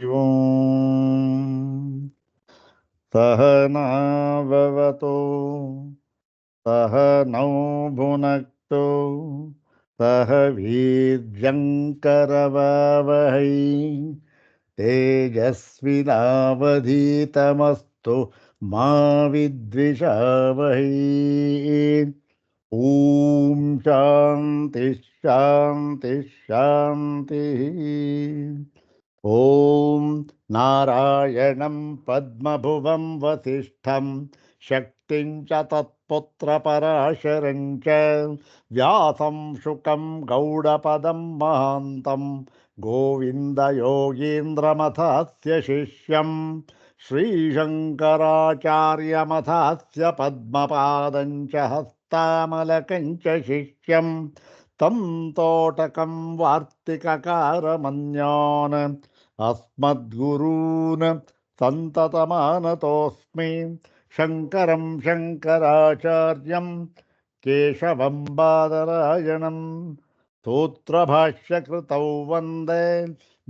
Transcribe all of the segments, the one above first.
ॐ सहनाववतु सहनौ भुनक्तु सह वीर्यङ्करवावहै तेजस्विनावधीतमस्तु मा विद्विषावहै। ॐ शान्ति शान्ति शान्तिः। ॐ नारायणं पद्मभुवं वसिष्ठं शक्तिं च तत्पुत्रपराशरं च व्यासं शुकं गौडपदं महान्तं गोविन्दयोगीन्द्रमथस्य शिष्यं श्रीशङ्कराचार्यमथस्य पद्मपादं च हस्तामलकं च शिष्यं तं तोटकं वार्तिककारमन्यान् अस्मद्गुरून् सन्ततमानतोऽस्मि शङ्करं शङ्कराचार्यं केशवं बादरायणं सूत्रभाष्यकृतौ वन्दे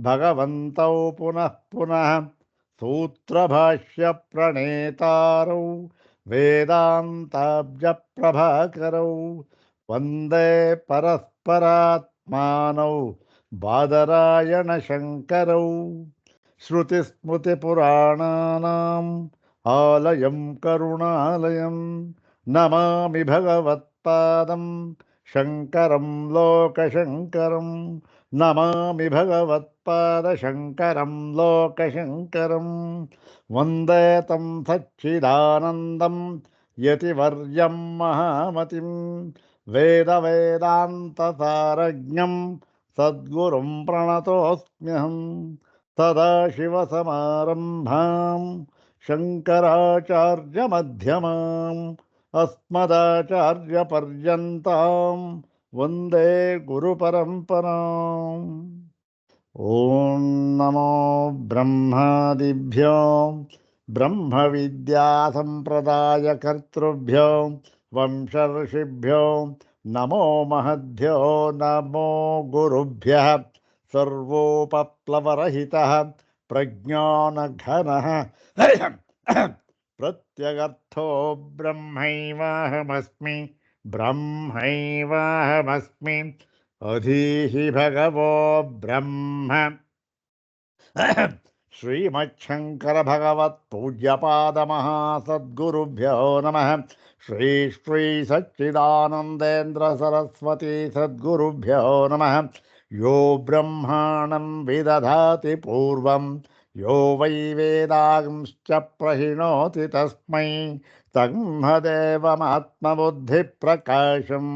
भगवन्तौ पुनः पुनः सूत्रभाष्यप्रणेतारौ वेदान्ताब्जप्रभाकरौ वन्दे परस्परात्मानौ बादरायणशङ्करौ श्रुतिस्मृतिपुराणानाम् आलयं करुणालयं नमामि भगवत्पादं शङ्करं लोकशङ्करं नमामि भगवत्पादशङ्करं लोकशङ्करं वन्दे तं सच्चिदानन्दं यतिवर्यं महामतिं वेदवेदान्तसारज्ञं सद्गुरुं प्रणतोऽस्म्यहम् सदाशिवसमारम्भां शङ्कराचार्यमध्यमाम् अस्मदाचार्यपर्यन्तां वन्दे गुरुपरम्पराम्। ॐ नमो ब्रह्मादिभ्यो ब्रह्मविद्यासम्प्रदायकर्तृभ्यो वंशर्षिभ्यो नमो महद्भ्यो नमो गुरुभ्यः सर्वोपप्लवरहितः प्रज्ञानघनः प्रत्यगर्थो ब्रह्मैवाहमस्मि ब्रह्मैवाहमस्मि अधीहि भगवो ब्रह्म श्रीमच्छङ्कर भगवत् पूज्यपादमहासद्गुरुभ्यो नमः। श्री श्री सच्चिदानन्देन्द्र सरस्वती सद्गुरुभ्यो नमः। यो ब्रह्माणं विदधाति पूर्वं यो वै वेदांश्च प्रहिणोति तस्मै तन्मदेवमात्मबुद्धिप्रकाशं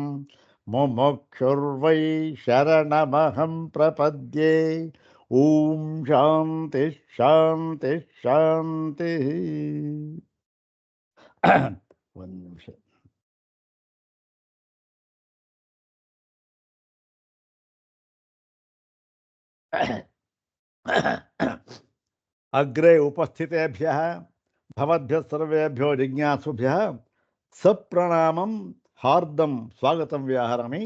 मुमुक्षुर्वै शरणमहं प्रपद्ये। ओम शांति शांति शांति। ಒಂದು ನಿಮಿಷ. अग्रे उपस्थितेभ्यः भवद्भ्यः सर्वेभ्यो जिज्ञासुभ्यः सप्रणामं हार्दं स्वागतं व्याहरामि।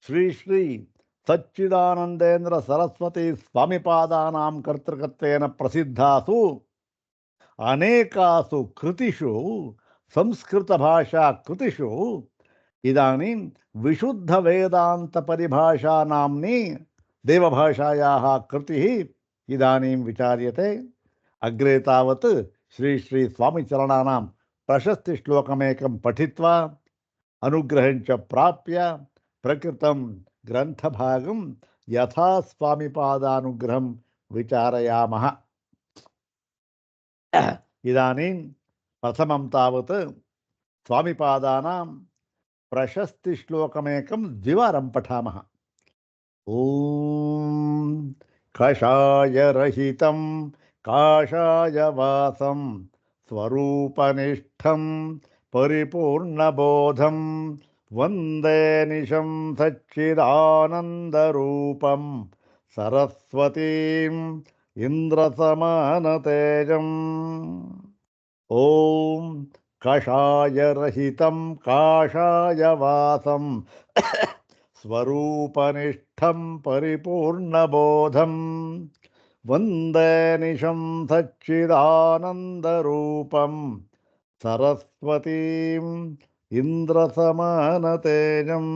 श्री श्री सच्चिदानंदेन्द्र सरस्वती स्वामिपादानां कर्तृकत्वेन प्रसिद्धासु अनेकासु कृतिषु संस्कृतभाषा कृतिषु इदानीं विशुद्धवेदान्तपरिभाषा नाम्नी देवभाषायाः कृतिः इदानीं विचार्यते। अग्रे तावत् श्री श्री स्वामिचरणानां प्रशस्तिश्लोकमेकं पठित्वा अनुग्रहं च प्राप्य प्रकृतं ग्रन्थभागं यथा स्वामिपादानुग्रहं विचारयामः। इदानीं प्रथमं तावत् स्वामिपादानां प्रशस्तिश्लोकमेकं द्विवारं पठामः। ॐ कषायरहितं काषायवासं स्वरूपनिष्ठं परिपूर्णबोधं वन्दे निशं सच्चिदानन्दरूपं सरस्वतीम् इन्द्रसमानतेजम्। ॐ कषायरहितं काषायवासं स्वरूपनिष्ठं परिपूर्णबोधं ವಂದೇ ನಿಶಂ ಸಚ್ಚಿದಾನಂದರೂಪಂ ಸರಸ್ವತೀಂ ಇಂದ್ರಸಮಾನತೇಜಂ.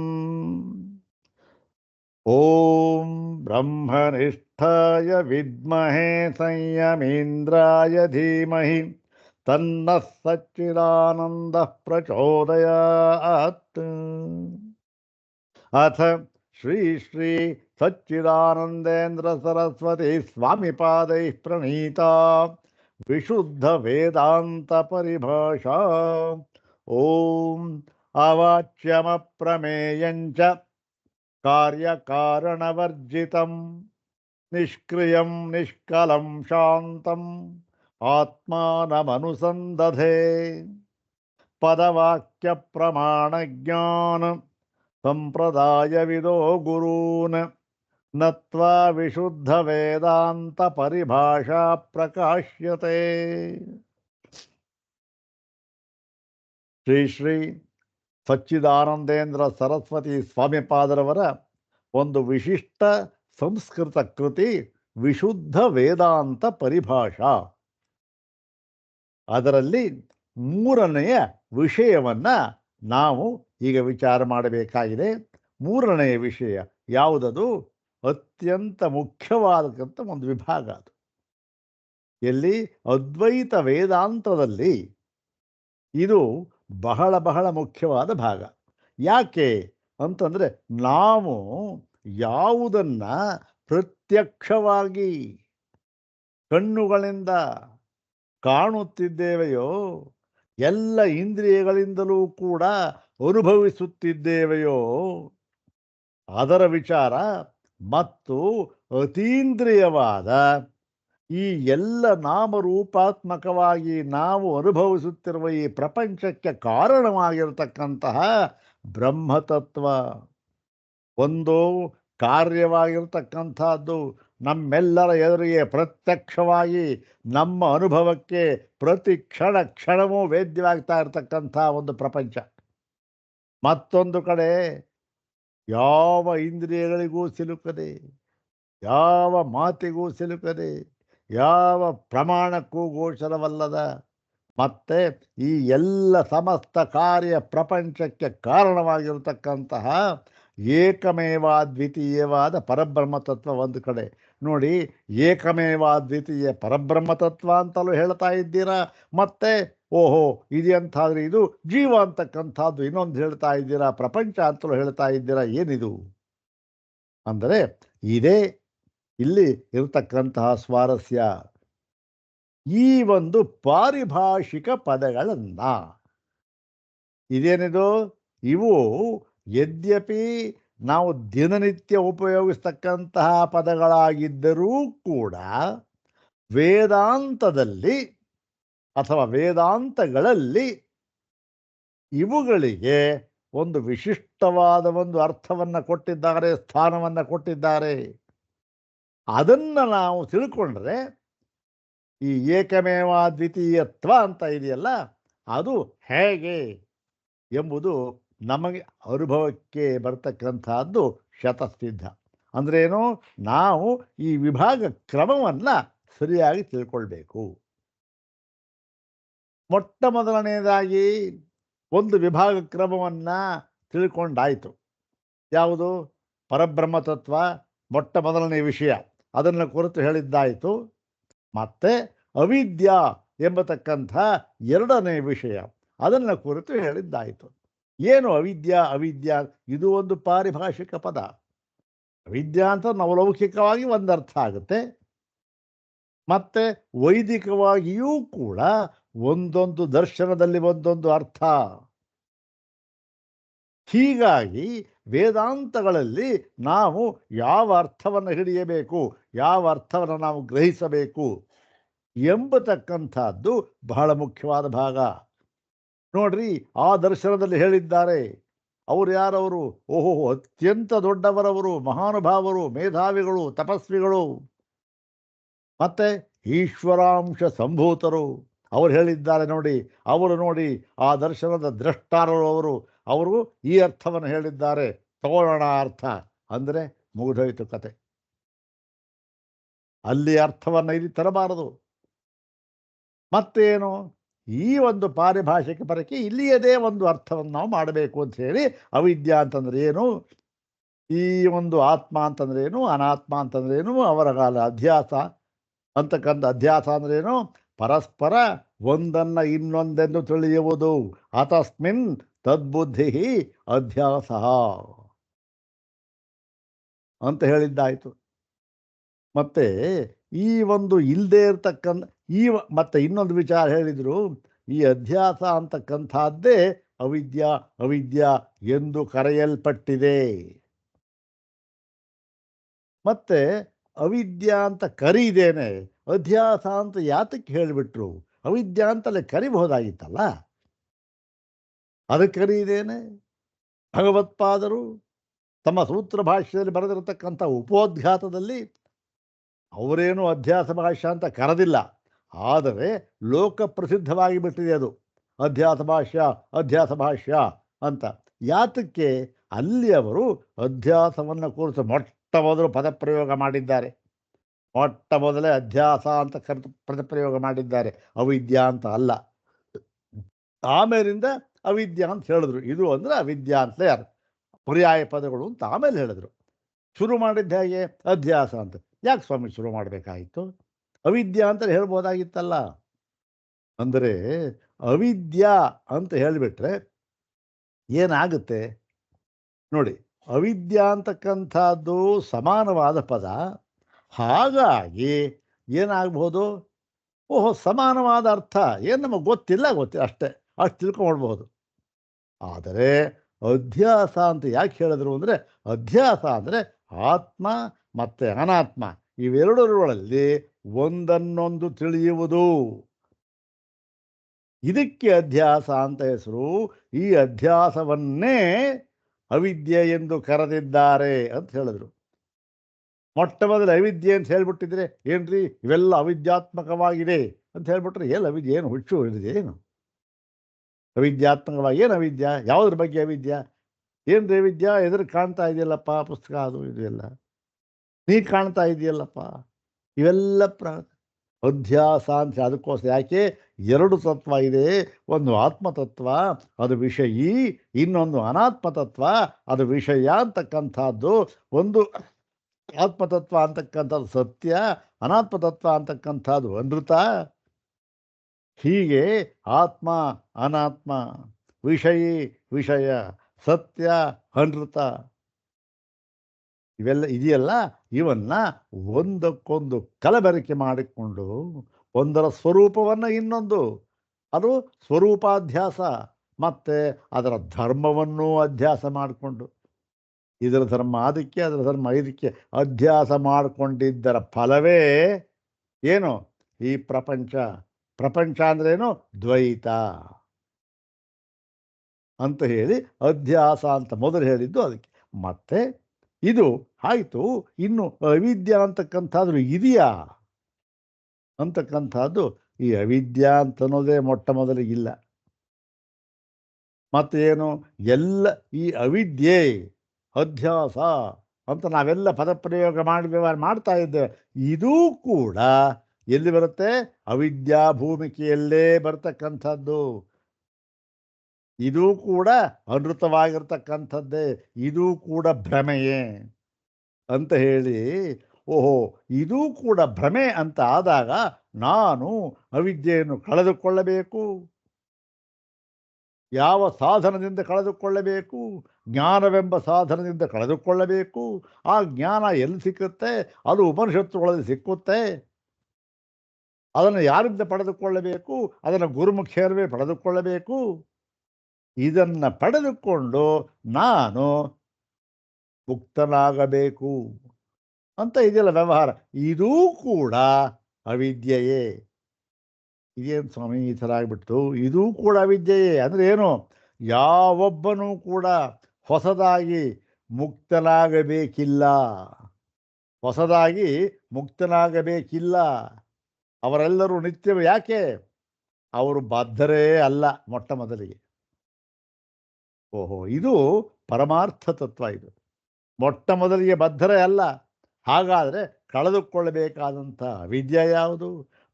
ಓಂ ಬ್ರಹ್ಮನಿಷ್ಠಾಯ ವಿದ್ಮಹೇ ಸಂಯಮೀಂದ್ರಾಯ ಧೀಮಹಿ ತನ್ನಃ ಸಚ್ಚಿದಾನಂದಃ ಪ್ರಚೋದಯಾತ್. ಅಥ ಶ್ರೀ ಶ್ರೀ ಸಚ್ಚಿದಾನಂದೇಂದ್ರ ಸರಸ್ವತಿ ಸ್ವಾಮಿಪಾದೈಃ ಪ್ರಣೀತಾ ವಿಶುದ್ಧ ವೇದಾಂತ ಪರಿಭಾಷಾ. ಓಂ ಅವಾಚ್ಯಮಪ್ರಮೇಯಂಚ ಕಾರ್ಯಕಾರಣವರ್ಜಿತಂ ನಿಷ್ಕ್ರಿಯಂ ನಿಷ್ಕಲಂ ಶಾಂತಂ ಆತ್ಮಾನಮನುಸಂದಧೆ. ಪದವಾಕ್ಯ ಪ್ರಮಾಣಜ್ಞಾನ ಸಂಪ್ರದಾಯವಿದೋ ಗುರೂನ್ ನತ್ವಾ ವಿಶುದ್ಧ ವೇದಾಂತ ಪರಿಭಾಷಾ ಪ್ರಕಾಶ್ಯತೆ. ಶ್ರೀ ಶ್ರೀ ಸಚ್ಚಿದಾನಂದೇಂದ್ರ ಸರಸ್ವತಿ ಸ್ವಾಮಿಪಾದರವರ ಒಂದು ವಿಶಿಷ್ಟ ಸಂಸ್ಕೃತ ಕೃತಿ ವಿಶುದ್ಧ ವೇದಾಂತ ಪರಿಭಾಷಾ. ಅದರಲ್ಲಿ ಮೂರನೆಯ ವಿಷಯವನ್ನು ನಾವು ಈಗ ವಿಚಾರ ಮಾಡಬೇಕಾಗಿದೆ. ಮೂರನೆಯ ವಿಷಯ ಯಾವುದದು? ಅತ್ಯಂತ ಮುಖ್ಯವಾದಕ್ಕಂಥ ಒಂದು ವಿಭಾಗ ಅದು. ಎಲ್ಲಿ? ಅದ್ವೈತ ವೇದಾಂತದಲ್ಲಿ ಇದು ಬಹಳ ಬಹಳ ಮುಖ್ಯವಾದ ಭಾಗ. ಯಾಕೆ ಅಂತಂದರೆ, ನಾವು ಯಾವುದನ್ನು ಪ್ರತ್ಯಕ್ಷವಾಗಿ ಕಣ್ಣುಗಳಿಂದ ಕಾಣುತ್ತಿದ್ದೇವೆಯೋ, ಎಲ್ಲ ಇಂದ್ರಿಯಗಳಿಂದಲೂ ಕೂಡ ಅನುಭವಿಸುತ್ತಿದ್ದೇವೆಯೋ ಅದರ ವಿಚಾರ ಮತ್ತು ಅತೀಂದ್ರಿಯವಾದ ಈ ಎಲ್ಲ ನಾಮರೂಪಾತ್ಮಕವಾಗಿ ನಾವು ಅನುಭವಿಸುತ್ತಿರುವ ಈ ಪ್ರಪಂಚಕ್ಕೆ ಕಾರಣವಾಗಿರತಕ್ಕಂತಹ ಬ್ರಹ್ಮತತ್ವ ಒಂದು ಕಾರ್ಯವಾಗಿರ್ತಕ್ಕಂಥದ್ದು ನಮ್ಮೆಲ್ಲರ ಎದುರಿಗೆ ಪ್ರತ್ಯಕ್ಷವಾಗಿ ನಮ್ಮ ಅನುಭವಕ್ಕೆ ಪ್ರತಿ ಕ್ಷಣ ಕ್ಷಣವೂ ವೇದ್ಯವಾಗ್ತಾ ಇರತಕ್ಕಂಥ ಒಂದು ಪ್ರಪಂಚ. ಮತ್ತೊಂದು ಕಡೆ ಯಾವ ಇಂದ್ರಿಯಗಳಿಗೂ ಸಿಲುಕದೆ, ಯಾವ ಮಾತಿಗೂ ಸಿಲುಕದೆ, ಯಾವ ಪ್ರಮಾಣಕ್ಕೂ ಗೋಚರವಲ್ಲದ ಮತ್ತೆ ಈ ಎಲ್ಲ ಸಮಸ್ತ ಕಾರ್ಯ ಪ್ರಪಂಚಕ್ಕೆ ಕಾರಣವಾಗಿರತಕ್ಕಂತಹ ಏಕಮೇವಾದ್ವಿತೀಯವಾದ ಪರಬ್ರಹ್ಮತತ್ವ ಒಂದು ಕಡೆ ನೋಡಿ. ಏಕಮೇವಾದ್ವಿತೀಯ ಪರಬ್ರಹ್ಮತತ್ವ ಅಂತಲೂ ಹೇಳ್ತಾ ಇದ್ದೀರಾ, ಮತ್ತೆ ಓಹೋ ಇದೆಂತಾದ್ರೆ ಇದು ಜೀವ ಅಂತಕ್ಕಂಥದ್ದು ಇನ್ನೊಂದು ಹೇಳ್ತಾ ಇದ್ದೀರಾ, ಪ್ರಪಂಚ ಅಂತಲೂ ಹೇಳ್ತಾ ಇದ್ದೀರಾ. ಏನಿದು ಅಂದರೆ ಇದೇ ಇಲ್ಲಿ ಇರತಕ್ಕಂತಹ ಸ್ವಾರಸ್ಯ. ಈ ಒಂದು ಪಾರಿಭಾಷಿಕ ಪದಗಳನ್ನ ಇದೇನಿದು? ಇವು ಯದ್ಯಪಿ ನಾವು ದಿನನಿತ್ಯ ಉಪಯೋಗಿಸ್ತಕ್ಕಂತಹ ಪದಗಳಾಗಿದ್ದರೂ ಕೂಡ ವೇದಾಂತದಲ್ಲಿ ಅಥವಾ ವೇದಾಂತಗಳಲ್ಲಿ ಇವುಗಳಿಗೆ ಒಂದು ವಿಶಿಷ್ಟವಾದ ಒಂದು ಅರ್ಥವನ್ನು ಕೊಟ್ಟಿದ್ದಾರೆ, ಸ್ಥಾನವನ್ನು ಕೊಟ್ಟಿದ್ದಾರೆ. ಅದನ್ನು ನಾವು ತಿಳ್ಕೊಂಡ್ರೆ ಈ ಏಕಮೇವಾದ್ವಿತೀಯತ್ವ ಅಂತ ಇದೆಯಲ್ಲ, ಅದು ಹೇಗೆ ಎಂಬುದು ನಮಗೆ ಅನುಭವಕ್ಕೆ ಬರ್ತಕ್ಕಂಥದ್ದು ಶತಸಿದ್ಧ. ಅಂದ್ರೇನು? ನಾವು ಈ ವಿಭಾಗ ಕ್ರಮವನ್ನು ಸರಿಯಾಗಿ ತಿಳ್ಕೊಳ್ಬೇಕು. ಮೊಟ್ಟ ಮೊದಲನೇದಾಗಿ ಒಂದು ವಿಭಾಗ ಕ್ರಮವನ್ನು ತಿಳ್ಕೊಂಡಾಯಿತು. ಯಾವುದು? ಪರಬ್ರಹ್ಮತತ್ವ ಮೊಟ್ಟ ಮೊದಲನೇ ವಿಷಯ, ಅದನ್ನು ಕುರಿತು ಹೇಳಿದ್ದಾಯಿತು. ಮತ್ತೆ ಅವಿದ್ಯಾ ಎಂಬತಕ್ಕಂಥ ಎರಡನೇ ವಿಷಯ, ಅದನ್ನು ಕುರಿತು ಹೇಳಿದ್ದಾಯಿತು. ಏನು ಅವಿದ್ಯಾ? ಅವಿದ್ಯಾ ಇದು ಒಂದು ಪಾರಿಭಾಷಿಕ ಪದ. ಅವಿದ್ಯಾ ಅಂತ ನವಲೌಕಿಕವಾಗಿ ಒಂದು ಅರ್ಥ ಆಗುತ್ತೆ, ಮತ್ತೆ ವೈದಿಕವಾಗಿಯೂ ಕೂಡ ಒಂದೊಂದು ದರ್ಶನದಲ್ಲಿ ಒಂದೊಂದು ಅರ್ಥ. ಹೀಗಾಗಿ ವೇದಾಂತಗಳಲ್ಲಿ ನಾವು ಯಾವ ಅರ್ಥವನ್ನು ಹಿಡಿಯಬೇಕು, ಯಾವ ಅರ್ಥವನ್ನು ನಾವು ಗ್ರಹಿಸಬೇಕು ಎಂಬತಕ್ಕಂಥದ್ದು ಬಹಳ ಮುಖ್ಯವಾದ ಭಾಗ. ನೋಡ್ರಿ, ಆ ದರ್ಶನದಲ್ಲಿ ಹೇಳಿದ್ದಾರೆ. ಅವರು ಯಾರವರು? ಓಹೋ, ಅತ್ಯಂತ ದೊಡ್ಡವರವರು, ಮಹಾನುಭಾವರು, ಮೇಧಾವಿಗಳು, ತಪಸ್ವಿಗಳು, ಮತ್ತೆ ಈಶ್ವರಾಂಶ ಸಂಭೂತರು. ಅವರು ಹೇಳಿದ್ದಾರೆ ನೋಡಿ. ಅವರು ನೋಡಿ, ಆ ದರ್ಶನದ ದ್ರಷ್ಟಾರರು ಅವರು ಈ ಅರ್ಥವನ್ನು ಹೇಳಿದ್ದಾರೆ. ತಗೊಳ್ಳೋಣ ಅರ್ಥ ಅಂದರೆ ಮುಗಿದೋಯ್ತು ಕತೆ. ಅಲ್ಲಿ ಅರ್ಥವನ್ನು ಇಲ್ಲಿ ತರಬಾರದು. ಮತ್ತೇನು, ಈ ಒಂದು ಪಾರಿಭಾಷಿಕ ಪರಕ್ಕೆ ಇಲ್ಲಿಯದೇ ಒಂದು ಅರ್ಥವನ್ನು ನಾವು ಮಾಡಬೇಕು ಅಂತ ಹೇಳಿ ಅವಿದ್ಯಾ ಅಂತಂದ್ರೆ ಏನು, ಈ ಒಂದು ಆತ್ಮ ಅಂತಂದ್ರೆ ಏನು, ಅನಾತ್ಮ ಅಂತಂದ್ರೆ ಏನು, ಅವರ ಕಾಲ ಅಧ್ಯಾಸ ಅಂತಕ್ಕಂಥ ಅಧ್ಯಾಸ ಅಂದ್ರೇನು, ಪರಸ್ಪರ ಒಂದನ್ನು ಇನ್ನೊಂದೆಂದು ತಿಳಿಯುವುದು. ಅತಸ್ಮಿನ್ ತದ್ಬುದ್ಧಿ ಅಧ್ಯಾಸ ಅಂತ ಹೇಳಿದ್ದಾಯಿತು. ಮತ್ತೆ ಈ ಒಂದು ಇಲ್ಲದೆ ಇರತಕ್ಕಂಥ ಮತ್ತೆ ಇನ್ನೊಂದು ವಿಚಾರ ಹೇಳಿದರು, ಈ ಅಧ್ಯಾಸ ಅಂತಕ್ಕಂಥದ್ದೇ ಅವಿದ್ಯಾ ಅವಿದ್ಯಾ ಎಂದು ಕರೆಯಲ್ಪಟ್ಟಿದೆ. ಮತ್ತೆ ಅವಿದ್ಯಾ ಅಂತ ಕರೀದೇನೆ ಅಧ್ಯಾಸ ಅಂತ ಯಾತಕ್ಕೆ ಹೇಳಿಬಿಟ್ರು? ಅವಿದ್ಯಾ ಅಂತಲೇ ಕರಿಬಹುದಾಗಿತ್ತಲ್ಲ, ಅದಕ್ಕೆ ಕರೀದೇನೆ ಭಗವತ್ಪಾದರು ತಮ್ಮ ಸೂತ್ರ ಭಾಷ್ಯದಲ್ಲಿ ಬರೆದಿರತಕ್ಕಂಥ ಉಪೋದ್ಘಾತದಲ್ಲಿ ಅವರೇನು ಅಧ್ಯಾಸ ಭಾಷ್ಯ ಅಂತ ಕರೆದಿಲ್ಲ, ಆದರೆ ಲೋಕ ಪ್ರಸಿದ್ಧವಾಗಿ ಬಿಟ್ಟಿದೆ ಅದು ಅಧ್ಯಾಸ ಭಾಷ್ಯ ಅಧ್ಯಾಸ ಭಾಷ್ಯ ಅಂತ. ಯಾತಕ್ಕೆ? ಅಲ್ಲಿ ಅವರು ಅಧ್ಯಾಸವನ್ನು ಕುರಿತು ಮೊಟ್ಟ ಮೊದಲು ಪದಪ್ರಯೋಗ ಮಾಡಿದ್ದಾರೆ. ಮೊಟ್ಟ ಮೊದಲೇ ಅಧ್ಯಾಸ ಅಂತ ಪದಪ್ರಯೋಗ ಮಾಡಿದ್ದಾರೆ, ಅವಿದ್ಯಾ ಅಂತ ಅಲ್ಲ. ಆಮೇಲಿಂದ ಅವಿದ್ಯಾ ಅಂತ ಹೇಳಿದ್ರು. ಇದು ಅಂದರೆ ಅವಿದ್ಯಾ ಅಂತಲೇ ಪರ್ಯಾಯ ಪದಗಳು ಅಂತ ಆಮೇಲೆ ಹೇಳಿದ್ರು. ಶುರು ಮಾಡಿದ್ದ ಹೇಗೆ? ಅಧ್ಯಾಸ ಅಂತ. ಯಾಕೆ ಸ್ವಾಮಿ ಶುರು ಮಾಡಬೇಕಾಗಿತ್ತು? ಅವಿದ್ಯಾ ಅಂತ ಹೇಳ್ಬೋದಾಗಿತ್ತಲ್ಲ. ಅಂದರೆ ಅವಿದ್ಯಾ ಅಂತ ಹೇಳಿಬಿಟ್ರೆ ಏನಾಗುತ್ತೆ ನೋಡಿ, ಅವಿದ್ಯಾ ಅಂತಕ್ಕಂಥದ್ದು ಸಮಾನವಾದ ಪದ. ಹಾಗಾಗಿ ಏನಾಗ್ಬೋದು, ಓಹೋ ಸಮಾನವಾದ ಅರ್ಥ ಏನು ನಮಗೆ ಗೊತ್ತಿಲ್ಲ ಅಷ್ಟೇ, ಅಷ್ಟು ತಿಳ್ಕೊಳ್ಬಹುದು. ಆದರೆ ಅಧ್ಯಾಸ ಅಂತ ಯಾಕೆ ಹೇಳಿದ್ರು ಅಂದರೆ, ಅಧ್ಯಾಸ ಅಂದರೆ ಆತ್ಮ ಮತ್ತು ಅನಾತ್ಮ ಇವೆರಡರಲ್ಲಿ ಒಂದನ್ನೊಂದು ತಿಳಿಯುವುದು. ಇದಕ್ಕೆ ಅಧ್ಯಾಸ ಅಂತ ಹೆಸರು. ಈ ಅಧ್ಯಾಸವನ್ನೇ ಅವಿದ್ಯೆ ಎಂದು ಕರೆದಿದ್ದಾರೆ ಅಂತ ಹೇಳಿದ್ರು. ಮೊಟ್ಟ ಮೊದಲು ಅವಿದ್ಯೆ ಅಂತ ಹೇಳ್ಬಿಟ್ಟಿದ್ರೆ ಏನ್ರಿ ಇವೆಲ್ಲ ಅವಿದ್ಯಾತ್ಮಕವಾಗಿದೆ ಅಂತ ಹೇಳ್ಬಿಟ್ರೆ ಅವಿದ್ಯೆ ಏನು ಹುಚ್ಚು ಇದೆ? ಏನು ಅವಿದ್ಯಾತ್ಮಕವಾಗಿ ಏನು ಅವಿದ್ಯಾ? ಯಾವುದ್ರ ಬಗ್ಗೆ ಅವಿದ್ಯಾ? ಏನ್ರಿ ಅವಿದ್ಯಾ? ಎದುರು ಕಾಣ್ತಾ ಇದೆಯಲ್ಲಪ್ಪ ಪುಸ್ತಕ, ಅದು ಇದು ಎಲ್ಲ ನೀ ಕಾಣ್ತಾ ಇದೆಯಲ್ಲಪ್ಪ, ಇವೆಲ್ಲ ಅಧ್ಯಾಸ ಅಂತ. ಅದಕ್ಕೋಸ್ಕರ ಯಾಕೆ ಎರಡು ತತ್ವ ಇದೆ, ಒಂದು ಆತ್ಮತತ್ವ ಅದು ವಿಷಯಿ, ಇನ್ನೊಂದು ಅನಾತ್ಮತತ್ವ ಅದು ವಿಷಯ ಅಂತಕ್ಕಂಥದ್ದು. ಒಂದು ಆತ್ಮತತ್ವ ಅಂತಕ್ಕಂಥದ್ದು ಸತ್ಯ, ಅನಾತ್ಮತತ್ವ ಅಂತಕ್ಕಂಥದ್ದು ಅನೃತ. ಹೀಗೆ ಆತ್ಮ ಅನಾತ್ಮ, ವಿಷಯಿ ವಿಷಯ, ಸತ್ಯ ಅನೃತ ಇವೆಲ್ಲ ಇದೆಯಲ್ಲ, ಇವನ್ನ ಒಂದಕ್ಕೊಂದು ಕಲಬೆರಕೆ ಮಾಡಿಕೊಂಡು ಒಂದರ ಸ್ವರೂಪವನ್ನು ಇನ್ನೊಂದು, ಅದು ಸ್ವರೂಪಾಧ್ಯಾಸ, ಮತ್ತು ಅದರ ಧರ್ಮವನ್ನು ಅಧ್ಯಾಸ ಮಾಡಿಕೊಂಡು, ಇದರ ಧರ್ಮ ಅದಕ್ಕೆ ಅದರ ಧರ್ಮ ಇದಕ್ಕೆ ಅಧ್ಯಾಸ ಮಾಡಿಕೊಂಡಿದ್ದರ ಫಲವೇ ಏನು? ಈ ಪ್ರಪಂಚ. ಪ್ರಪಂಚ ಅಂದ್ರೇನು? ದ್ವೈತ ಅಂತ ಹೇಳಿ ಅಧ್ಯಾಸ ಅಂತ ಮೊದಲು ಹೇಳಿದ್ದು ಅದಕ್ಕೆ. ಮತ್ತೆ ಇದು ಆಯಿತು. ಇನ್ನು ಅವಿದ್ಯಾ ಅಂತಕ್ಕಂಥದ್ದು ಇದೆಯಾ ಅಂತಕ್ಕಂಥದ್ದು, ಈ ಅವಿದ್ಯಾ ಅಂತನ್ನೋದೇ ಮೊಟ್ಟ ಮೊದಲಿಗಿಲ್ಲ. ಮತ್ತೇನು? ಎಲ್ಲ ಈ ಅವಿದ್ಯೆ ಅಧ್ಯಾಸ ಅಂತ ನಾವೆಲ್ಲ ಪದಪ್ರಯೋಗ ಮಾಡ್ತಾ ಇದ್ದೇವೆ. ಇದೂ ಕೂಡ ಎಲ್ಲಿ ಬರುತ್ತೆ? ಅವಿದ್ಯಾ ಭೂಮಿಕೆಯಲ್ಲೇ ಬರ್ತಕ್ಕಂಥದ್ದು. ಇದೂ ಕೂಡ ಅನೃತವಾಗಿರ್ತಕ್ಕಂಥದ್ದೇ, ಇದೂ ಕೂಡ ಭ್ರಮೆಯೇ ಅಂತ ಹೇಳಿ, ಓಹೋ ಇದೂ ಕೂಡ ಭ್ರಮೆ ಅಂತ ಆದಾಗ ನಾನು ಅವಿದ್ಯೆಯನ್ನು ಕಳೆದುಕೊಳ್ಳಬೇಕು. ಯಾವ ಸಾಧನದಿಂದ ಕಳೆದುಕೊಳ್ಳಬೇಕು? ಜ್ಞಾನವೆಂಬ ಸಾಧನದಿಂದ ಕಳೆದುಕೊಳ್ಳಬೇಕು. ಆ ಜ್ಞಾನ ಎಲ್ಲಿ ಸಿಕ್ಕುತ್ತೆ? ಅದು ಉಪನಿಷತ್ತುಗಳಲ್ಲಿ ಸಿಕ್ಕುತ್ತೆ. ಅದನ್ನು ಯಾರಿಂದ ಪಡೆದುಕೊಳ್ಳಬೇಕು? ಅದನ್ನು ಗುರುಮುಖೇರವೇ ಪಡೆದುಕೊಳ್ಳಬೇಕು. ಇದನ್ನು ಪಡೆದುಕೊಂಡು ನಾನು ಮುಕ್ತನಾಗಬೇಕು ಅಂತ ಇದೆಯಲ್ಲ ವ್ಯವಹಾರ, ಇದೂ ಕೂಡ ಅವಿದ್ಯೆಯೇ. ಇದೇನು ಸ್ವಾಮಿ ಈ ಥರ ಆಗಿಬಿಟ್ಟು? ಇದೂ ಕೂಡ ಅವಿದ್ಯೆಯೇ ಅಂದರೆ ಏನು? ಯಾವೊಬ್ಬನೂ ಕೂಡ ಹೊಸದಾಗಿ ಮುಕ್ತನಾಗಬೇಕಿಲ್ಲ, ಹೊಸದಾಗಿ ಮುಕ್ತನಾಗಬೇಕಿಲ್ಲ. ಅವರೆಲ್ಲರೂ ನಿತ್ಯವೂ. ಯಾಕೆ? ಅವರು ಬದ್ಧರೇ ಅಲ್ಲ ಮೊಟ್ಟ ಮೊದಲಿಗೆ. ಓಹೋ, ಇದು ಪರಮಾರ್ಥ ತತ್ವ. ಇದು ಮೊಟ್ಟ ಮೊದಲಿಗೆ ಬದ್ಧರೇ ಅಲ್ಲ. ಹಾಗಾದರೆ ಕಳೆದುಕೊಳ್ಳಬೇಕಾದಂಥ ವಿದ್ಯೆ ಯಾವುದು,